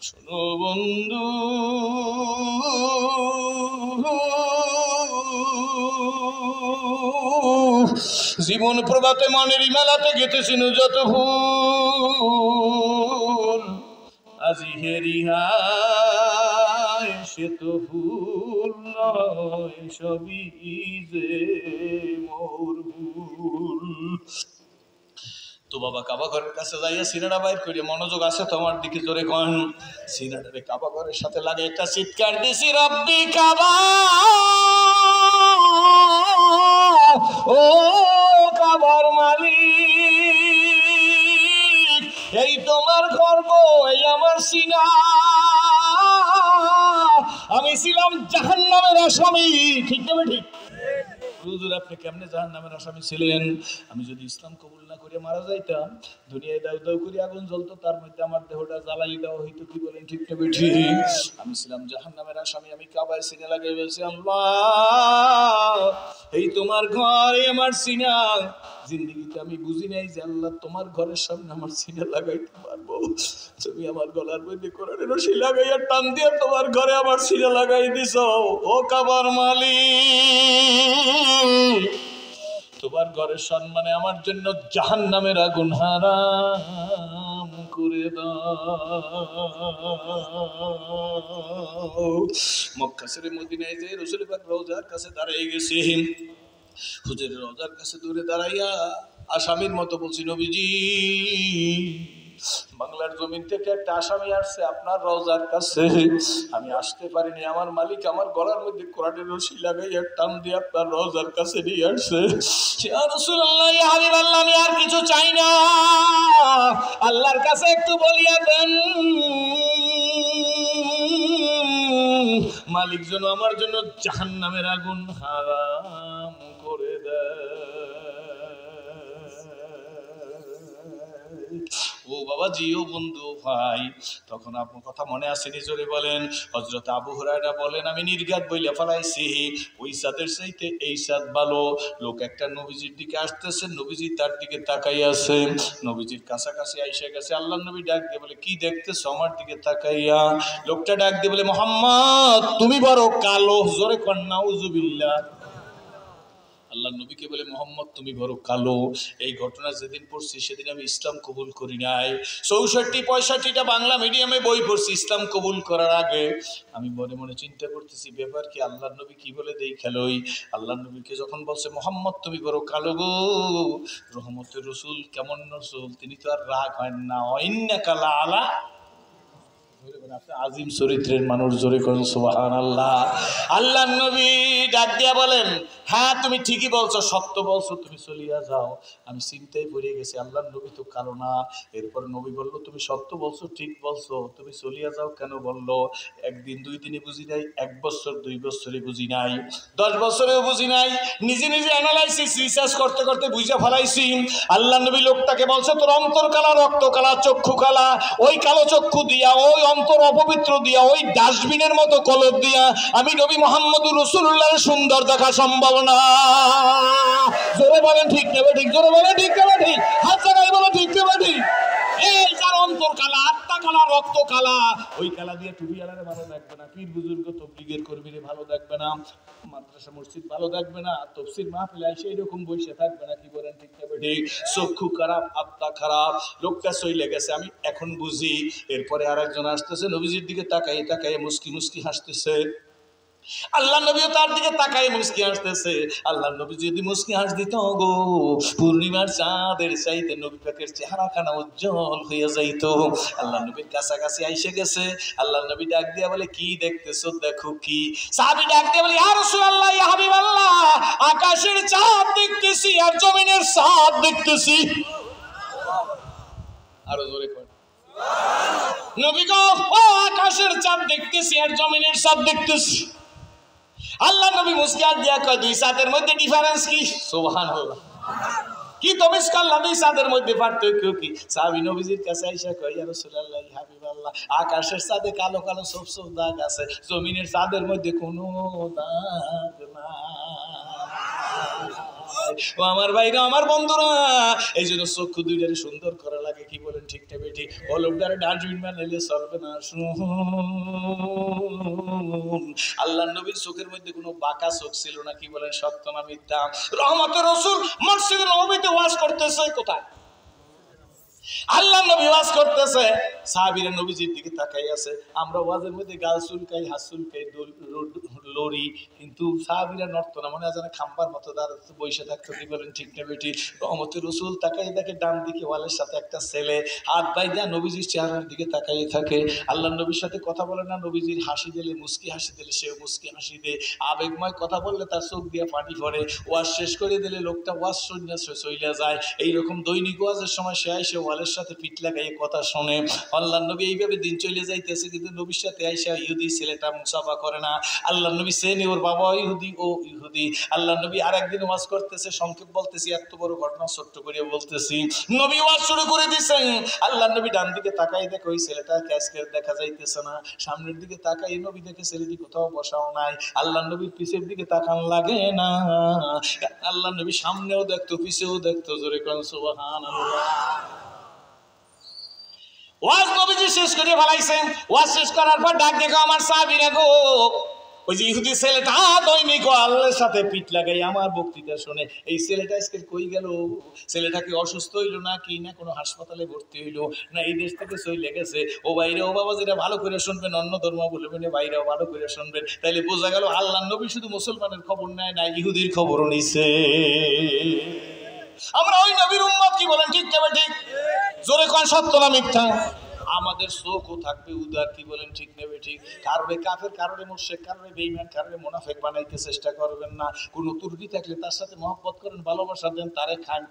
[SPEAKER 1] শোনো বন্ধু, জীবন প্রভাতে মনের মেলাতে গেতেছিল যত ভুল, আজি হেরিহা সে তো ভুল নয়, সবই যে মোর ভুল। তো বাবা কাবা ঘরের কাছে যাইয়া সিনাটা বাইর করিয়া, মনোযোগ আছে তোমার দিকে, জোরে কন, সিনাটারে কাবা ঘরের সাথে লাগে একটা চিৎকার দিছি, রব্বি কাবা, ও কাবার মালিক, এই তোমার গর্ব, এই আমার সিনা, আমি ছিলাম জাহান্নামের আসামি, ঠিক না ঠিক? হুজুর আপনি কেমনে জাহান্নামের আসামি ছিলেন? আমি যদি ইসলাম কবুল না করে মারা যাইতাম, দুনিয়ায় দাউ দাউ করে আগুন জ্বলতো, তার মধ্যে আমার দেহটা জ্বালাই দেওয়া হইতো, কি বলেন ঠিক না বেঠি? আমি ছিলাম জাহান্নামের আসামি, আমি কাবায় সিনে লাগিয়ে বলছি, আল্লাহ এই তোমার ঘর, এই আমার সিনা। জিন্দেগিতে আমি বুঝি নাই যে আল্লাহ তোমার ঘরের সামনে আমার সিনা লাগাইতে পারবো। তুমি আমার গলার মধ্যে কোরআনের রশি লাগাইয়া টান দিয়ে তোমার ঘরে আমার সিনা লাগাই দিছো। ও কাবার মালিক, তোমার ঘরের সম্মানে আমার জন্য জাহান্নামের আগুন হারাম করে দাও। মক্কা ছেড়ে মদিনায় যে রাসূল পাক রওজার কাছে দাঁড়াই গেছি, হুজুরের রওজার কাছে দূরে দাঁড়াইয়া আসামির মতো বলছি, নবীজি বাংলার জমিন থেকে একটা আসামি আসছে আপনার রওজার কাছে, আমি আসতে পারিনি, আমার মালিক আমার গলার মধ্যে কোরআনের রশি লাগাইয়া টান দিয়ে আপনার রওজার কাছে নিয়ে আসছে। ইয়া রাসূলুল্লাহ, ইয়া হাবিবাল্লাহ, আমি আর কিছু চাই না, আল্লাহর কাছে একটু বলিয়া দেন মালিক যেন আমার জন্য জাহান্নামের আগুন হারাম করে দেয়। ও বাবা জি, ও বন্ধু ভাই, তখন আপনার কথা মনে আসেনি? জোরে বলেন। হযরত আবু হুরায়রা বলেন, আমি নির্ঘাত বইলা ফেলাইছি, ওই সাদের চাইতে এই সাদ ভালো। লোক একটা নবীজির দিকে আসতেছে, নবীজি তার দিকে তাকাই আছে, নবীজির কাছাকাছি আইসা গেছে, আল্লাহ নবী ডাক দিয়ে বলে, কি দেখতেছ আমার দিকে তাকাইয়া? লোকটা ডাক দিয়ে বলে, মুহাম্মদ তুমি বড় কালো। জোরে কন নাউজুবিল্লাহ। আল্লাহ নবীকে বলে মোহাম্মদ তুমি বড় কালো। এই ঘটনা যেদিন পড়ছি সেদিন আমি ইসলাম কবুল করি নাই। 64-65টা বাংলা মিডিয়ামে বই পড়ছি ইসলাম কবুল করার আগে। আমি মনে মনে চিন্তা করতেছি ব্যাপার কি, আল্লাহ নবী কি বলে দেই খেলোই। আল্লাহ নবীকে যখন বলছে মোহাম্মদ তুমি বড় কালো গো, রহমতের রসুল কেমন রসুল, তিনি তো আর রাগ হয় না। ইন্নাকা লাআলা আজিম চরিত্রের মানুষ, জোরে করেন সুবহানাল্লাহ। আল্লাহ নবী ডাক দিয়া বলেন হ্যাঁ তুমি ঠিকই বলছো, সত্য বলছো, তুমি চলিয়া যাও। আমি চিন্তায় পড়ে গেছি, আল্লাহ নবী তো কারো না। এরপর নবী বলল তুমি সত্য বলছো, ঠিক বলছো, তুমি চলিয়া যাও কেন বললো? একদিন দুই দিনে বুঝি নাই, 1 বছর 2 বছরে বুঝি নাই, 10 বছরেও বুঝি নাই। নিজে নিজে অ্যানালাইসিস রিসার্চ করতে করতে বুঝে ফেলাইছি। আল্লাহ নবী লোকটাকে বলছে তোর অন্তর কালা, রক্ত কালা, চক্ষু কালা, ওই কালো চক্ষু দিয়া, ওই অন্তর অপবিত্র দিয়া, ওই ডাস্টবিনের মতো কলব দিয়া আমি নবী মুহাম্মদুর রাসূলুল্লাহর সুন্দর দেখা সম্ভব না। জোরে বলেন ঠিক নেবে ঠিক, জোরে বলেন ঠিক নেবে ঠিক, হাত জায়গায় বলো ঠিক নেবে ঠিক। এই যার অন্তর কালা, আত্মা কালা, রক্ত কালা, ওই কালা দিয়ে টুপিওয়ালারে ভালো দেখবে না, পীর বুজুর্গ তবলিগের কর্মীরে ভালো দেখবে না, মাদ্রাসা মসজিদ ভালো দেখবে না, তফসির মাহফিল আইসে এরকম বসে থাকবে না। কি বলেন ঠিক নেবে ঠিক? চক্ষু খারাপ, আত্মা খারাপ, লোকটা চলে গেছে আমি এখন বুঝি। এরপরে আরেকজন আসতেছে, নবীজির দিকে তাকাই তাকাই মুস্কি মুস্কি হাসতেছে। আল্লাহ নবীও তার দিকে তাকায় মুস্কি হাসতেছে। আল্লাহ নবী যদি মুস্কি হাস দিত গো, পূর্ণিমার চাঁদের চাইতে নবী পাকের চেহারাখানা উজ্জ্বল হয়ে যাইত। আল্লাহ নবীর কাছাকাছি আইসে গেছে। আল্লাহ নবী ডাক দিয়া বলে কি দেখতেছো? দেখো কি? সাহাবী ডাক দিয়া বলে ইয়া রাসূলুল্লাহ, ইয়া হাবিবাল্লাহ, আকাশের চাঁদ দেখতেছি আর জমিনের চাঁদ দেখতেছি। আরো জোরে কর নবী গো, ও আকাশের চাঁদ দেখতেছি আর জমিনের চাঁদ দেখতেছি। আল্লাহ নবী মুস্কান দিয়া কয় দুই চাঁদের মধ্যে ডিফারেন্স কি? সুবহানাল্লাহ। কি তমিস করলাম দুই চাঁদের মধ্যে পার্থক্য কি? সাহাবী নবীজির কাছে আইসা কয় ইয়া রাসূলুল্লাহ, ইয়া হাবিবাল্লাহ, আকাশের চাঁদে কালো কালো ছোপ ছোপ দাগ আছে, জমিনের চাঁদের মধ্যে কোনো দাগ নাই। ও আমার ভাইরা, আমার বন্ধুরা, এই জন্য চক্ষু দুইটারে সুন্দর করা লাগে। কি বলেন ঠিক না বেঠি? হলুদারে ডাস্টবিন বানাইলে চলবে না। আল্লাহ নবীর চোখের মধ্যে কোনো বাঁকা চোখ ছিল না। কি বলেন সত্য না মিথ্যা? রহমতের রাসূল মসজিদে নববীতে ওয়াজ করতেছে কোথায়? আল্লাহ নবী ওয়াজ করতেছে, সাহাবীরা নবীজির দিকে তাকাই আছে। আমরা ওয়াজের মধ্যে গাল চুলকাই, হাত চুলকাই, লড়ি, কিন্তু সাহাবীরা নড়তো না, মনে হয় যেন খাম্বার মতো দাঁড়াতে বসে থাকতো। কি বলেন ঠিক না বেটি? রহমতের রাসূল তাকাই দেখে ডান দিকে ওয়ালের সাথে একটা ছেলে হাত বাইন্ধা নবীজির চেহারার দিকে তাকাই থাকে। আল্লাহ নবীর সাথে কথা বলে না, নবীজির হাসি দিলে, মুস্কি হাসি দিলে সেও মুস্কি হাসি দেয়। আবেগময় কথা বললে তার চোখ দিয়ে পানি পড়ে। ওয়াজ শেষ করে দিলে লোকটা ওয়াজ সন্ন্যাসে চইলা যায়। এইরকম দৈনিক ওয়াজের সময় সে আইসে ওয়ালের সাথে পিঠ লাগাইয়ে কথা শোনে। আল্লাহ নবী এইভাবে দিন চলে যাইতেছে, কিন্তু নবীর সাথে আইসা ইহুদি ছেলেটা মুসাফা করে না। আল্লাহ নবী সেনে ওর বাবা ইহুদি, ও ইহুদি। আল্লাহ নবী আর একদিন ওয়াজ করতেছে, সংক্ষেপ বলতেছি, এত বড় ঘটনা ছোট্ট করে বলতেছি। নবী ওয়াজ শুরু করে দিয়েছেন। আল্লাহ নবী ডান দিকে তাকাই দেখে ওই ছেলেটা ক্যাশকের দেখা যাইতেছে না। সামনের দিকে তাকাই নবী দেখে ছেলেটি কোথাও বসাও নাই। আল্লাহ নবীর পিছের দিকে তাকান লাগে না। আল্লাহ নবী সামনেও দেখতো, পিছেও দেখতো। জোরে কোন সুবহানাল্লাহ। ওয়াজ নবীজি শেষ করে ফেলাইছেন। ওয়াজ শেষ করার পর ডাক দেখো আমার সাহাবীরা গো, ওই যে ইহুদি ছেলেটা দৈনিক আল্লাহর সাথে পিঠ লাগাই আমার বক্তৃতা শুনে, এই ছেলেটা আজকে কই গেল? ছেলেটাকে অসুস্থ হইলো না কি না কোনো হাসপাতালে ভর্তি হইলো না এই দেশ থেকে চলে গেছে? ও বাইরে, ও বাবা যেটা ভালো করে শুনবেন, অন্য ধর্ম বলবেন, বাইরেও ভালো করে শুনবেন। তাইলে বোঝা গেল আল্লাহ নবী শুধু মুসলমানের খবর নেয় না, ইহুদির খবরও নিছে। আমরা ওই নবীর উম্মত। কি বলেন ঠিক না ঠিক? জোরে কোন সত্য না মিথ্যা? আমাদের চোখও থাকবে উদার। কি বলেন ঠিক নেবে ঠিক? কারণে কাফের, কারণে মুশরিক, কারণে বেঈমান, কারণে মুনাফিক বানাইতে চেষ্টা করবেন না। কোনো তুর্কি থাকলে তার সাথে মহব্বত করেন, ভালোবাসা দেন, তারে খান,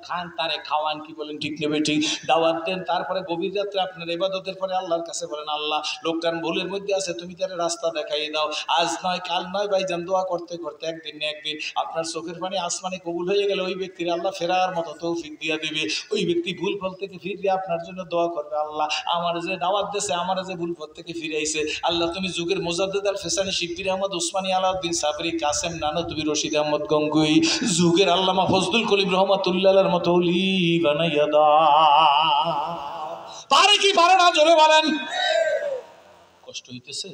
[SPEAKER 1] খান, তারে খাওয়ান। কি বলেন ঠিক নেবে ঠিক? দাওয়াত দেন। তারপরে গভীর রাত্রে আপনার ইবাদতের পরে আল্লাহর কাছে বলেন আল্লাহ লোকটার ভুলের মধ্যে আছে, তুমি তারে রাস্তা দেখাই দাও। আজ নয় কাল নয় ভাইজান, দোয়া করতে করতে একদিন না একদিন আপনার চোখের পানি আসমানে কবুল হয়ে গেলে ওই ব্যক্তির আল্লাহ ফেরার মতো তৌফিক দিয়া দিবে। ওই ব্যক্তি ভুল ফল থেকে ফিরলে আপনার জন্য দোয়া করবে, আল্লাহ আমার যে দাওয়াত দিয়েছে, আমার যে ভুল পথ থেকে ফিরাইছে, আল্লাহ তুমি যুগের মুজাদ্দিদ আল ফেসানি, শিববির আহমদ উসমানী, আলাউদ্দিন সাবরি, কাসেম নানতুবি, রশিদ আহমদ গঙ্গুই, যুগের আল্লামা ফজলুল করিম রহমাতুল্লাহর মতো ওলি বানাইয়া দাও। পারে কি পারে না? জোরে বলেন। কষ্ট হইতেছে?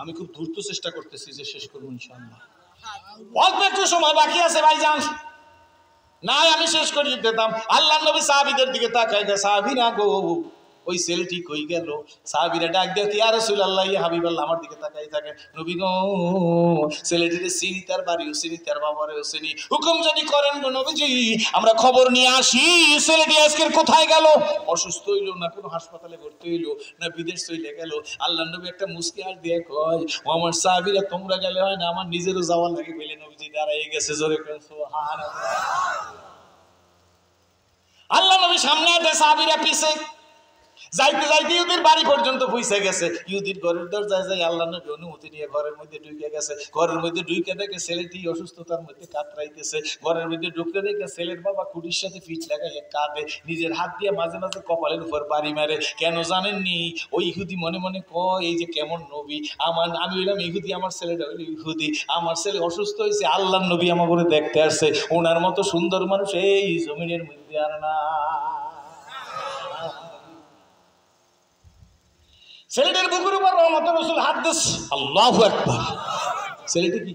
[SPEAKER 1] আমি খুব দ্রুত চেষ্টা করতেছি যে শেষ করবো ইনশাআল্লাহ। অল্প একটু সময় বাকি আছে ভাইজান, নাই আমি শেষ করিয়ে দিতাম। আল্লাহ নবী সাহাবীদের দিকে তাকায়, সাহাবীরা গো ওই ছেলেটি কই গেল? সাহাবীরা ডাক দেয়, ইয়া রাসূলুল্লাহ ইয়া হাবিবাল্লাহ, আমার দিকে তাকাই থাকে। নবী গো ছেলেটির চিনি, তার বাড়িও চিনি, তার বাবারও চিনি, হুকুম যদি করেন গো নবীজি আমরা খবর নিয়ে আসি ছেলেটি আজকে কোথায় গেল? অসুস্থ হইলো না কোনো হাসপাতালে ভর্তি হইলো না বিদেশ চলে গেল? আল্লাহ নবী একটা মুস্কি হাসি দিয়ে কয়, ও আমার সাহাবীরা তোমরা গেলে হয় না, আমার নিজেরও যাওয়া লাগে বলে নবীজি দাঁড়াই গেছে। জোরে করে সুবহানাল্লাহ। আল্লাহ নবী সামনে আছে, সাহাবীরা পিছে। যাইতে যাইতে ইহুদির বাড়ি পর্যন্ত পৌঁছে গেছে। ইহুদির ঘরের দরজায় যাই আল্লাহ নবী অনুমতি নিয়ে ঘরের মধ্যে ঢুকে গেছে। ঘরের মধ্যে ঢুকে দেখে ছেলেটি অসুস্থতার মধ্যে কাতরাইতেছে। ঘরের মধ্যে ঢুকতে দেখে ছেলের বাবা কুটির সাথে ফিট লাগাই কাঁদে, নিজের হাত দিয়ে মাঝে মাঝে কপালের উপর বাড়ি মারে। কেন জানেননি? ওই ইহুদি মনে মনে কয়, এই যে কেমন নবী, আমি হইলাম ইহুদি, আমার ছেলেটা হইল ইহুদি, আমার ছেলে অসুস্থ হয়েছে, আল্লাহ নবী আমার করে দেখতে আসছে, ওনার মতো সুন্দর মানুষ এই জমিনের মধ্যে আর না। ছেলেটার বুকের উপর রহমতের রাসূল হাত দিস, আল্লাহু আকবার। ছেলেটা কি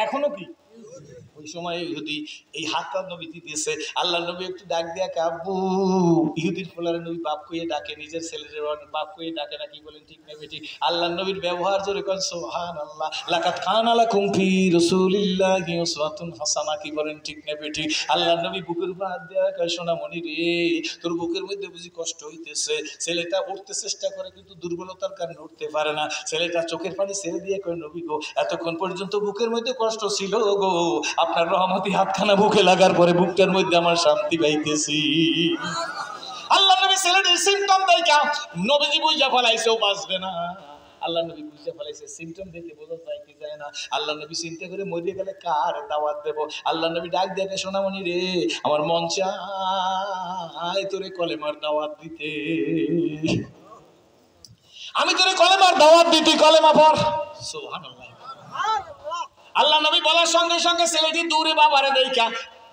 [SPEAKER 1] এখনো কি? ওই সময় ইহুদি এই হাতটা নবী দিতেছে। আল্লাহ নবী একটু ডাক দিয়া কাব্বু, ইহুদির ফলারে নবী বাপ কইয়ে ডাকে, নিজের ছেলের বাপ কইয়ে ডাকে না, কি বলেন ঠিক না বেটি? আল্লাহ নবীর ব্যবহার জোরে কন সুবহানাল্লাহ। লাকাদ কানা লাকুম ফি রাসূলিল্লাহি উসওয়াতুন হাসানাহ, কি বলেন ঠিক না বেটি? আল্লাহ নবী বুকের উপর হাত দিয়া কয়, সোনা মনি রে, তোর বুকের মধ্যে বুঝি কষ্ট হইতেছে? ছেলেটা উঠতে চেষ্টা করে কিন্তু দুর্বলতার কারণে উঠতে পারে না। ছেলেটা চোখের পানি ছেড়ে দিয়ে কয়, নবী গো এতক্ষণ পর্যন্ত বুকের মধ্যে কষ্ট ছিল গো, আপনার রহমতি হাতখানা বুকে লাগার পরে বুকটার মধ্যে আমার শান্তি পাইতেছি। আল্লাহ নবী ছেলেটির সিমটম দেখা নবীজি বুঝা ফেলাইছেও বাঁচবে না। আল্লাহ নবী বুঝা ফেলাইছে, সিমটম দেখে বোঝা যায় কি যায় না। আল্লাহ নবী চিন্তা করে মরিয়ে গেলে কার দাওয়াত দেব? আল্লাহ নবী ডাক দেখে, সোনামণি রে, আমার মন চায় তোরে কলেমার দাওয়াত দিতে, আমি তোরে কলেমার দাওয়াত দিতে, কলেমা পড়। সুবহানাল্লাহ। আল্লাহ নবী বলার সঙ্গে সঙ্গে ছেলেটি দূরে বাবারে দেখা,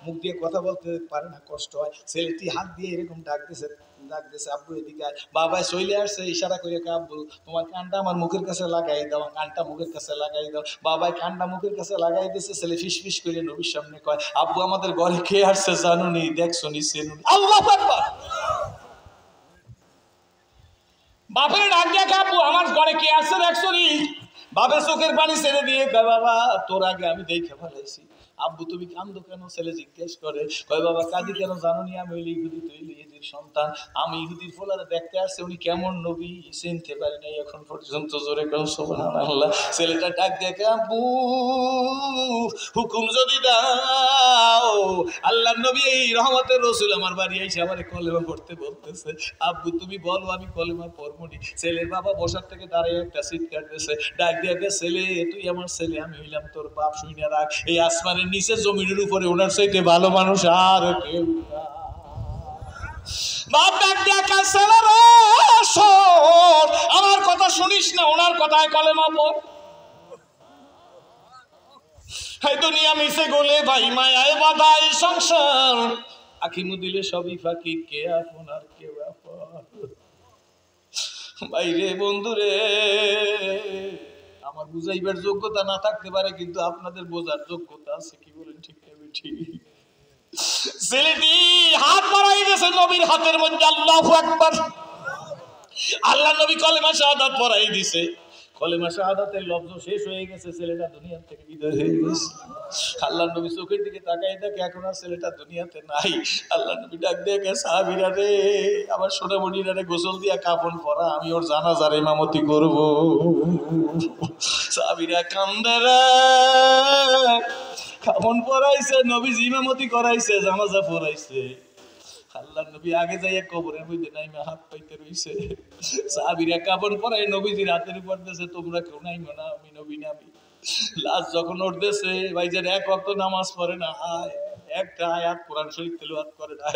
[SPEAKER 1] মুখ দিয়ে কথা বলতে পারে না, কষ্ট হয়। ছেলেটি হাত দিয়ে এরকম ডাকতেছে, আব্বু এদিকে আয়। বাবা চলে আসছে, ইশারা করে, আব্বু তোমার কানটা আমার মুখের কাছে লাগাই দাও, কানটা মুখের কাছে লাগাই দাও। বাবাই কানটা মুখের কাছে লাগাই দিয়েছে। ছেলে ফিস ফিস করে নবীর সামনে কয়, আব্বু আমাদের ঘরে কে আসছে জানুনি, দেখছো নি, চেনুনি? আল্লাহু আকবার। বাপের ডাক দিয়া, আব্বু আমার ঘরে কে আসছে দেখছো নি? বাবার চোখের পানি ছেড়ে দিয়ে কয়, বাবা তোর আগে আমি দেখে ফেলাইছি। আব্বু তুমি কান্দো কেন? ছেলে জিজ্ঞেস করে। কয়, বাবা কাঁদি কেন জানো নি? আমি হইলে ইহুদি, তুই ইহুদির সন্তান, আমি ইহুদির ফলারে দেখতে আসছে, উনি কেমন নবী চিনতে পারি নাই এখন পর্যন্ত। জোরে কেন সুবহানাল্লাহ। ছেলেটা ডাক দেখে, আব্বু হুকুম যদি দাও, আল্লাহ নবী এই রহমতের রাসূল আমার বাড়ি এসে আমার কলেমা পড়তে বলতেছে, আব্বু তুমি বলো আমি কলেমা পড়বো নি। ছেলের বাবা বসার থেকে দাঁড়িয়ে একটা সিট কাটতেছে, ডাক দিয়ে, ছেলে তুই আমার ছেলে, আমি হইলাম তোর বাপ, শুনে রাখ এই আসমানের নিচে জমিনের উপরে ওনার চাইতে ভালো মানুষ আর কেউ না। বাপ ডাক দিয়া কয়, ছেলে রে শোন, আমার কথা শুনিস না, ওনার কথায় কলেমা পড়। এই দুনিয়া মিশে গলে ভাই মায়ায় বাঁধা এই সংসার, আখিমু দিলে সবই ফাঁকি, কে আপন আর কেউ আপন। বাইরে বন্ধুরে, আমার বুঝাইবার যোগ্যতা না থাকতে পারে কিন্তু আপনাদের বোঝার যোগ্যতা আছে, কি বলেন ঠিক না বেঠি? ছেলেটি হাত বাড়াই গেছে নবীর হাতের মধ্যে, আল্লাহু আকবার। আল্লাহ নবী কলেমা শাহাদাত পড়াই দিছে। কলেমা শাহাদাতের লফজ শেষ হয়ে গেছে, ছেলেটা দুনিয়া থেকে বিদায় হয়ে গেছে। আল্লাহ নবী চোখের দিকে তাকাই দেখে এখন আর ছেলেটা দুনিয়াতে নাই। আল্লাহ নবী ডাক দেখে, সাহাবীরা রে, আমার সোনামণিরা রে গোসল দিয়া কাফন পরা, আমি ওর জানাজার ইমামতি করব। সাহাবীরা কান্দে রে, কাফন পরাইছে, নবীজি ইমামতি করাইছে, জানাজা পড়াইছে। আল্লাহ নবী আগে যাইয়া কবরের মধ্যে নাইমা হাত পাইতে রইছে। সাহাবীরা কাফন পরাই নবীজির হাতের উপর দিয়েছে, তোমরা কেউ নাইমো না, আমি নবী নামি। লাশ যখন উঠতেছে, ভাইজান এক ওয়াক্ত নামাজ পড়ে না, হায় একটা আয়াত কোরআন শরীফ তেলাওয়াত করে না।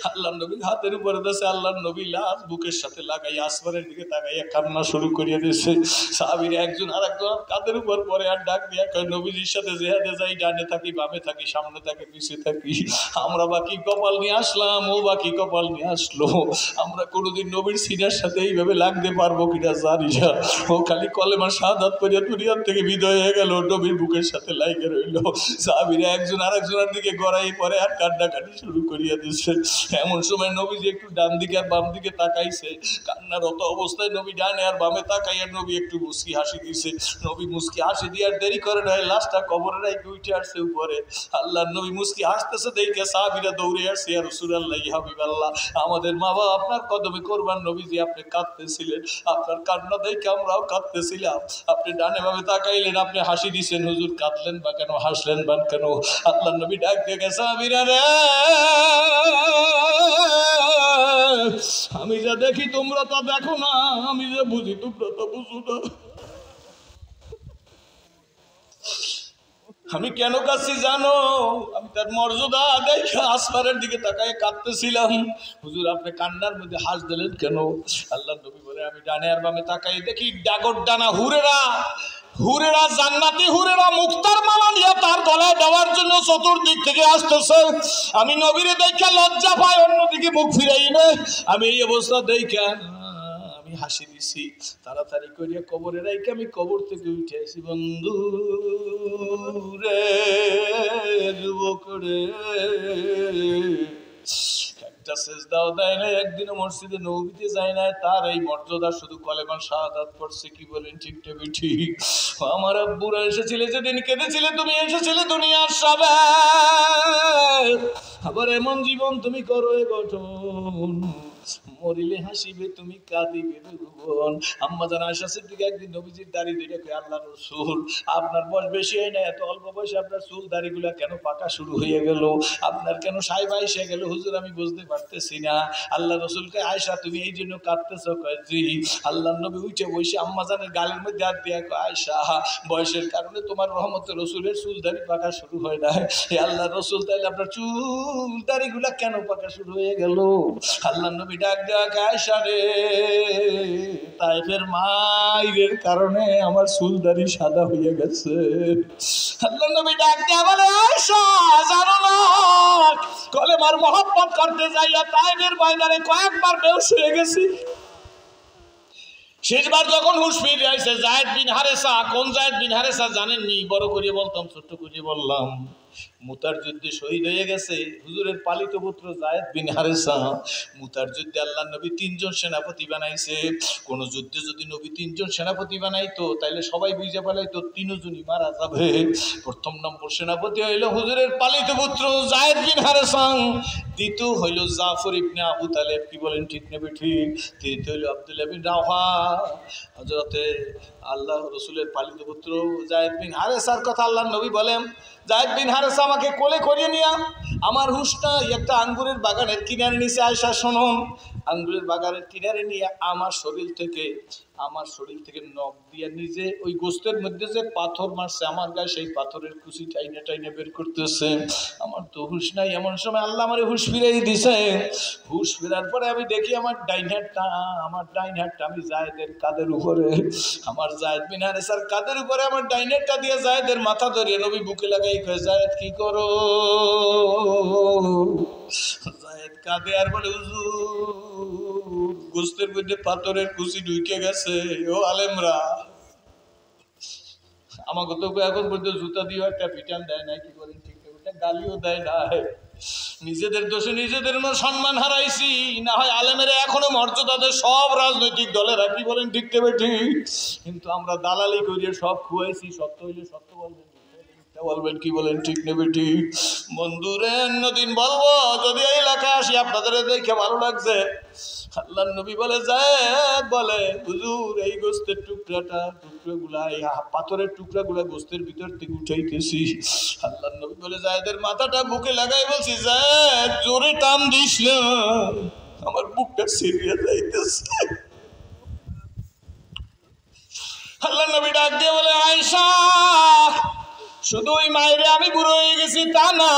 [SPEAKER 1] আল্লাহর নবী হাতের উপরে দেশে আল্লাহর নবী লাশ বুকের সাথে লাগাই আসমানের দিকে তাকাইয়া কান্না শুরু করিয়া দিয়েছে। সাহাবীরা একজন আরেকজন কাঁধের উপর পরে আর ডাক দিয়া কয় নবীজির সাথে জেহাদে যাই, ডানে থাকি বামে থাকি সামনে থাকি পিছে থাকি, আমরা বাকি কপাল নিয়ে আসলাম, ও বাকি কপাল নিয়ে আসলো, আমরা কোনোদিন নবীর সিনার সাথে এইভাবে লাগতে পারবো কিনা জানি না। ও খালি কলেমা শাহাদাত পড়িয়া দুনিয়ার থেকে বিদায় হয়ে গেল, নবীর বুকের সাথে লাইগে রইল। সাহাবীরা একজন আরেকজনের দিকে গড়াই পরে আর কান্নাকাটি শুরু করিয়া দিচ্ছে। এমন সময় নবীজি একটু ডান দিকে আর বাম দিকে তাকাইছে, কান্নারত অবস্থায় নবী ডানে আর বামে তাকাইয়া নবী একটু মুস্কি হাসি দিছে। নবী মুস্কি হাসি দিয়ে আর দেরি করে নাই, লাশটা কবরে রাখে উঠে আসছে উপরে। আল্লাহর নবী মুস্কি হাসতেছে দেখে সাহাবীরা দৌড়ে আসছে, ইয়া রাসূলুল্লাহ ইয়া হাবিবাল্লাহ, আমাদের মা বাবা আপনার কদমে কোরবান, নবীজি আপনি কাঁদতেছিলেন, আপনার কান্না দেখে আমরাও কাঁদতেছিলাম, আপনি ডানে বামে তাকাইলেন, আপনি হাসি দিছেন, হুজুর কাঁদলেন বা কেন, হাসলেন বা কেন? আল্লাহর নবী ডাক দিয়ে গেছে, সাহাবীরা রে, আমি যা দেখি তোমরা তা দেখো না, আমি যা বুঝি তোমরা তা বুঝো না। আমি কেন কাঁদছি জানো? আমি তার মর্যাদা দেখে আসমানের দিকে তাকায় কাঁদতেছিলাম। হুজুর আপনি কান্নার মধ্যে হাস দিলেন কেন? আল্লাহর নবী বলে, আমি ডানে আর বামে তাকাই দেখি ডাগর ডানা হুরেরা, হুরেরা জান্নাতি হুরেরা মুক্তার মালা নিয়ে তার গলায় দেওয়ার জন্য চতুর্দিক থেকে আসতেছে। আমি নবীরে দেখে লজ্জা পাই, অন্যদিকে মুখ ফিরাই না। আমি এই অবস্থা দেখে আমি হাসি দিছি, তাড়াতাড়ি করিয়া কবরে রাইকে আমি কবর থেকে উঠে আসি। বন্ধু রে, যুবক রে, একটা সেজদাও দেয় না, একদিনও মসজিদে নববীতে যায় না, তার এই মর্যাদা শুধু কলেমা শাহাদাত পড়ছে। কি বলেন ঠিক না ঠিক? আমার আব্বুরা এসেছিলে যেদিন কেঁদেছিলে, তুমি এসেছিলে দুনিয়ার সবে, আবার এমন জীবন তুমি করো এ গঠন, মরিলে হাসিবে তুমি কাঁদিবে ভুবন। আম্মা জান আয়েশা সিদ্দিকা একদিন নবীজির দাড়ি ধরে কয়, আল্লাহর রাসূল আপনার বয়স বেশি হয় না, এত অল্প বয়সে আপনার চুল দাড়িগুলা কেন পাকা শুরু হয়ে গেল, আপনার কেন সাইবা এসে গেল? হুজুর আমি বুঝতে পারতেছি না। আল্লাহর রাসূলকে, আয়েশা তুমি এই জন্য কাঁদতেছ? কয় জি। আল্লাহর নবী উঠে বসে আম্মা জানের গালের মধ্যে হাত দিয়া কয়, আয়েশা বয়সের কারণে তোমার রহমতের রাসূলের চুল দাড়ি পাকা শুরু হয় না। হে আল্লাহর রাসূল তাইলে আপনার চুল দাড়িগুলা কেন পাকা শুরু হয়ে গেল? আল্লাহর নবী ডাক দেয়া, আয়েশা রে, তাইফের মাইরের কারণে আমার চুল দাড়ি সাদা হয়ে গেছে। আল্লাহর নবী ডাক দেয়া বলে, আয়েশা জানো না, কলেমার মহব্বত করতে যাইয়া তাইফের ময়দানে কয়েকবার বেহুশ হয়ে গেছি। শেষবার যখন হুঁশ ফিরে আসে, যায়েদ বিন হারেসা, কোন যায়েদ বিন হারেসা জানেননি? বড় করে বলতাম, ছোট্ট করে বললাম, মুতার যুদ্ধে শহীদ হয়ে গেছে হুজুরের পালিত পুত্র যায়েদ বিন হারেসা। মুতার যুদ্ধে আল্লাহর নবী 3 জন সেনাপতি বানাইছে। কোন যুদ্ধে যদি নবী 3 জন সেনাপতি বানাইতো তাইলে সবাই বুঝে পালাইতো 3 জনই মারা যাবে। প্রথম নম্বর সেনাপতি হইল হুজুরের পালিত পুত্র যায়েদ বিন হারেসা, দ্বিতীয় হইল জাফর ইবনে আবু তালেব, কি বলেন ঠিক নেবে ঠিক, তৃতীয় হইল আব্দুল্লাহ বিন রাওহা। হযরতে আল্লাহ রাসূলের পালিত পুত্র যায়েদ বিন হারেসার কথা আল্লাহর নবী বলেন, যায়েদ বিন হারেসা আমাকে কোলে করিয়ে নিয়া আমার হুঁশটা একটা আঙ্গুরের বাগানের কিনারে নিচে, আয়েশা শোনো, আঙ্গুরের বাগানের কিনারে নিয়ে আমার শরীর থেকে নখ দিয়ে নিজে ওই গোস্তের মধ্যে যে পাথর মারছে আমার গায়ে, সেই পাথরের কুচি টাইনে টাইনে বের করতেছে। আমার তো হুঁশ নাই। এমন সময় আল্লাহ আমার হুঁশ ফিরাই দিছে। হুঁশ ফেরার পরে আমি দেখি আমার ডাইন হাতটা আমি যায়েদের কাঁধের উপরে, আমার যায়েদ বিন হারেসার কাঁধের উপরে আমার ডাইন হাতটা দিয়ে যায়েদের মাথা ধরিয়ে নবী বুকে লাগাই কয়, যায়েদ কি করো? যায়েদ কাঁদে আর বলে, হুজুর গোস্তের মধ্যে পাথরের কুচি ঢুকে গেছে। ও আলেমরা, আমাকে তো এখন পর্যন্ত জুতা দিয়ে একটা পিটান দেয় নাই, কি বলেন ঠিক না, গালিও দেয় নাই। নিজেদের দোষে নিজেদের সম্মান হারাইছি। না হয় আলেমেরা এখনো মর্যাদা সব রাজনৈতিক দলেরা, কি বলেন ঠিক না ঠিক, কিন্তু আমরা দালালি করিয়ে সব খুয়াইছি। সত্য হইলে সত্য বলবেন, কি বলেন ঠিক নেবে ঠিক। বন্ধুরে অন্যদিন বলবো, যদি এই এলাকায় আসি আপনাদের দেখে ভালো লাগছে। আল্লাহর নবী বলে, যায়েদ বলে, হুজুর এই গোস্তের টুকরাগুলা, এই পাথরের টুকরাগুলা গোস্তের ভিতর থেকে উঠাইতেছি। আল্লাহর নবী বলে, যায়েদের মাথাটা বুকে লাগাই বলছি, যায়েদ জোরে টান দিস না, আমার বুকটা ছিঁড়িয়ে যাইতেছে। আল্লাহর নবী ডাক দিয়ে বলে, আয়েশা শুধু ওই মায়েরে আমি বুড়ো হয়ে গেছি তা না,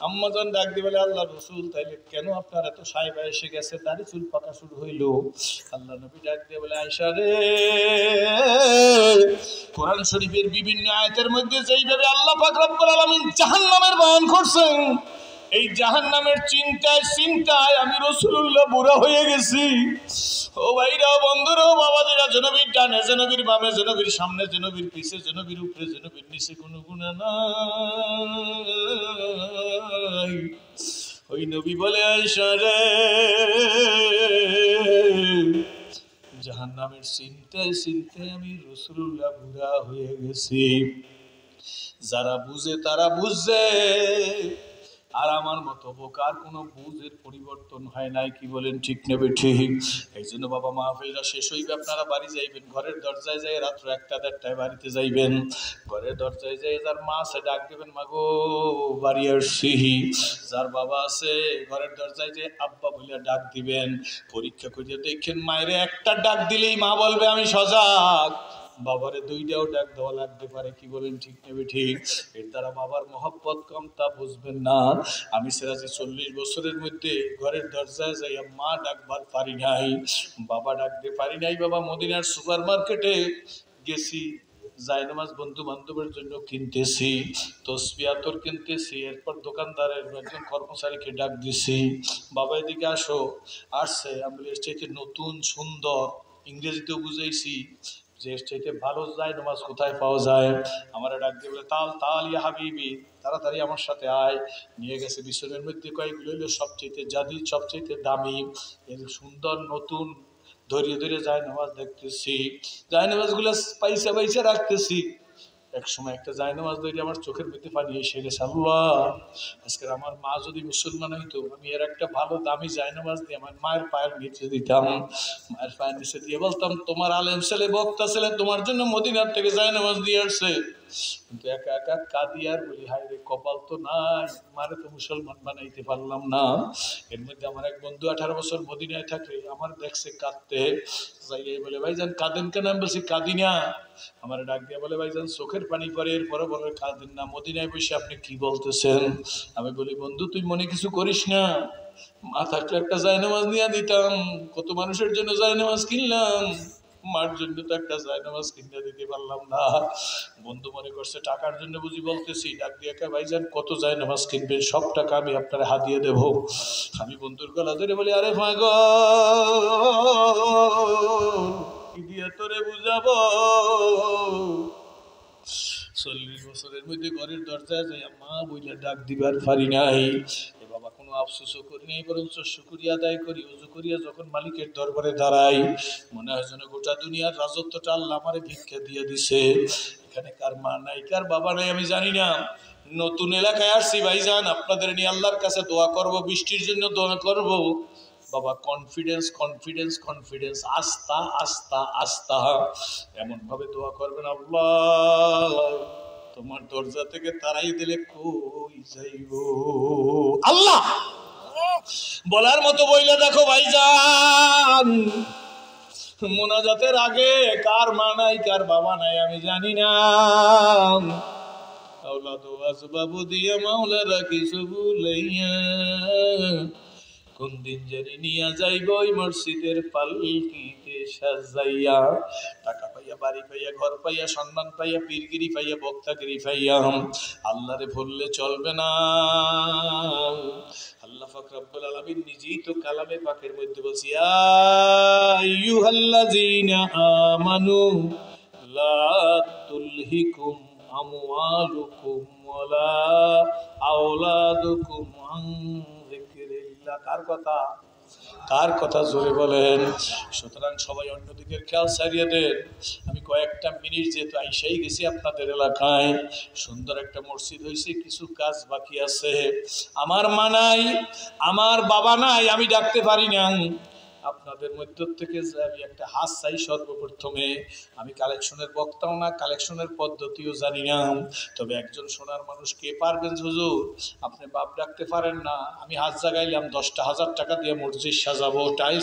[SPEAKER 1] আম্মা জান ডাক দিয়ে বলে আল্লাহ রসুল তাইলে কেন আপনার এত সাহেবা এসে গেছে, দাড়ি চুল পাকা শুরু হইল? আল্লাহ নবী ডাক দিয়ে বলে আয়েশা রে, কোরআন শরীফের বিভিন্ন আয়াতের মধ্যে যেইভাবে আল্লাহ পাক রব্বুল আলামিন জাহান্নামের বয়ান করছেন, এই জাহান্নামের চিন্তায় আমি রাসূলুল্লাহ বুড়া হয়ে গেছি। ও ভাইরা, বন্ধুরা, বাবাজিরা, জনবীর ডানে, জনবীর বামে, জনবীর সামনে, জনবীর পিছে, জনবীর উপরে, জনবীর নিচে কোনো গুনাহ নাই। ওই নবী বলে আয়েশা রে, জাহান্নামের চিন্তায় আমি রাসূলুল্লাহ বুড়া হয়ে গেছি। যারা বুঝে তারা বুঝে, আর আমার মতো বোকার কোনো বুঝের পরিবর্তন হয় নাই। কি বলেন, ঠিক নেবে ঠিক? এই জন্য বাবা, মাহফিলটা শেষ হইবে, আপনারা বাড়ি যাইবেন, ঘরের দরজায় যাই রাত্র 1টা-1:30টায় বাড়িতে যাইবেন, ঘরের দরজায় যাই যার মা আছে ডাক দেবেন, মাগো বাড়ি আসছি। যার বাবা আছে ঘরের দরজায় যে আব্বা বলে ডাক দিবেন। পরীক্ষা করে দেখেন, মায়েরে একটা ডাক দিলেই মা বলবে আমি সজাগ, বাবারে 2টাও ডাক দেওয়া লাগতে পারে। কি বলেন, ঠিক নেবে ঠিক? এর দ্বারা বাবার মহব্বত কম তা বুঝবেন না। আমি সিরাজি 40 বছরের মধ্যে ঘরের দরজায় যাই মা ডাকবার পারি নাই, বাবা ডাকতে পারি নাই। বাবা মদিনার সুপার মার্কেটে গেছি, জায়নামাজ বন্ধু বান্ধবের জন্য কিনতেছি, তসবিহ আতর কিনতেছি, এরপর দোকানদারের একজন কর্মচারীকে ডাক দিছি, বাবা এদিকে আসো। আসছে, আমি এর চাইতে নতুন সুন্দর, ইংরেজিতেও বুঝাইছি যে এর চাইতে ভালো জায়নামাজ কোথায় পাওয়া যায়। আমার ডাক দিয়ে বলে তাল ইয়া হাবিবি, তাড়াতাড়ি আমার সাথে আয়। নিয়ে গেছে বিছনের মধ্যে কয়েকগুলো হইলো সবচাইতে জাদি, সবচাইতে দামি, এর সুন্দর নতুন ধরে জায়নামাজ দেখতেছি, জায়নামাজগুলো পাইসা রাখতেছি। এক সময় একটা জায়নামাজ ধরে আমার চোখের মধ্যে পানি এসে গেছে। আল্লাহ, আজকে আমার মা যদি মুসলমান হইতো, আমি এর একটা ভালো দামি জায়নামাজ দিয়ে আমার মায়ের পায়ের নিচে দিতাম, মায়ের পায়ের নিচে দিয়ে বলতাম, তোমার আলেম ছেলে, বক্তা ছেলে তোমার জন্য মদিনার থেকে জায়নামাজ দিয়ে আসছে। কিন্তু একা একা কাঁদি আর বলি, হায় রে, কপাল তো নাই, মারে তো মুসলমান বানাইতে পারলাম না। এর মধ্যে আমার এক বন্ধু 18 বছর মদিনায় থাকে, আমার দেখছে কাঁদতে, যাই বলে ভাইজান কাঁদেন কেন? আমি বলছি কাঁদি না। আমার ডাক দিয়ে বলে ভাইজান চোখের পানি পরে, এরপরে বলে কাঁদেন না, মদিনায় বসে আপনি কি বলতেছেন? আমি বলি বন্ধু তুই মনে কিছু করিস না, মা থাকলে একটা জায়নামাজ নিয়ে দিতাম, কত মানুষের জন্য জায়নামাজ কিনলাম, মার জন্য তো একটা জায়নামাজ কিনে দিতে পারলাম না। বন্ধু মনে করছে টাকার জন্য বুঝি বলতেছি, ডাক দিয়ে ভাইজান কত জায়নামাজ কিনবেন, সব টাকা আমি আপনার হাতিয়ে দেব। আমি বন্ধুর গলা ধরে বলি, আরে ভাগ কি দিয়ে তোরে বুঝাবো। 40 বছরের মধ্যে ঘরের দরজায় যাই মা বইলে ডাক দিবার পারি নাই। এ বাবা, কোনো আফসোসও করি নাই, বরঞ্চ শুকরিয়া আদায় করি। ওযু করিয়া যখন মালিকের দরবারে দাঁড়াই, মনে হয় যেন গোটা দুনিয়ার রাজত্বটা আল্লাহ আমারে ভিক্ষা দিয়ে দিছে। এখানে কার মা নাই, কার বাবা নাই আমি জানি না। নতুন এলাকায় আসছি ভাইজান, আপনাদের নিয়ে আল্লাহর কাছে দোয়া করব, বৃষ্টির জন্য দোয়া করব। বাবা, কনফিডেন্স, আস্থা এমন ভাবে দোয়া করবেন, আল্লাহ তোমার দরজা থেকে তারাই দিলে কই যাইব। আল্লাহ বলার মতো বইলা দেখো ভাইজান, মোনাজাতের আগে কার মা নাই, কার বাবা নাই আমি জানি না। আওলাদ আসবাবু দিয়ে মাওলারা কিছু ভুলাইয়া, কোন দিন জানি নিয়া যাইব ওই মসজিদের পালকিতে সাজাইয়া। টাকা পাইয়া, বাড়ি পাইয়া, ঘর পাইয়া, সম্মান পাইয়া, পীরগিরি পাইয়া, বক্তাগিরি পাইয়া আল্লাহরে ভুললে চলবে না। আল্লাহ পাক রব্বুল আলামিন নিজেই তো কালামে পাকের মধ্যে বলছি, ইয়া আইয়ুহাল্লাযীনা আমানু লা তুলহিকুম আমওয়ালুকুম ওয়ালা আওলাদুকুম আন যিকরিল্লাহ। কার কথা জোরে বলেন। সুতরাং সবাই অন্যদিকের খেয়াল ছাড়িয়ে দেন। আমি কয়েকটা মিনিট যেহেতু আইসাই গেছি আপনাদের এলাকায়, সুন্দর একটা মসজিদ হয়েছে, কিছু কাজ বাকি আছে। আমার মা নাই, আমার বাবা নাই, আমি ডাকতে পারি না। আপনাদের মধ্য থেকে আমি একটা হাত চাই সর্বপ্রথমে। আমি কালেকশনের বক্তাও না, কালেকশনের পদ্ধতিও জানি না, তবে একজন সোনার মানুষ কে পারবেন হুজুর? আপনি বাপ ডাকতে পারেন না, আমি হাত জাগাইলাম 10,000 টাকা দিয়ে মসজিদ সাজাবো, টাইলস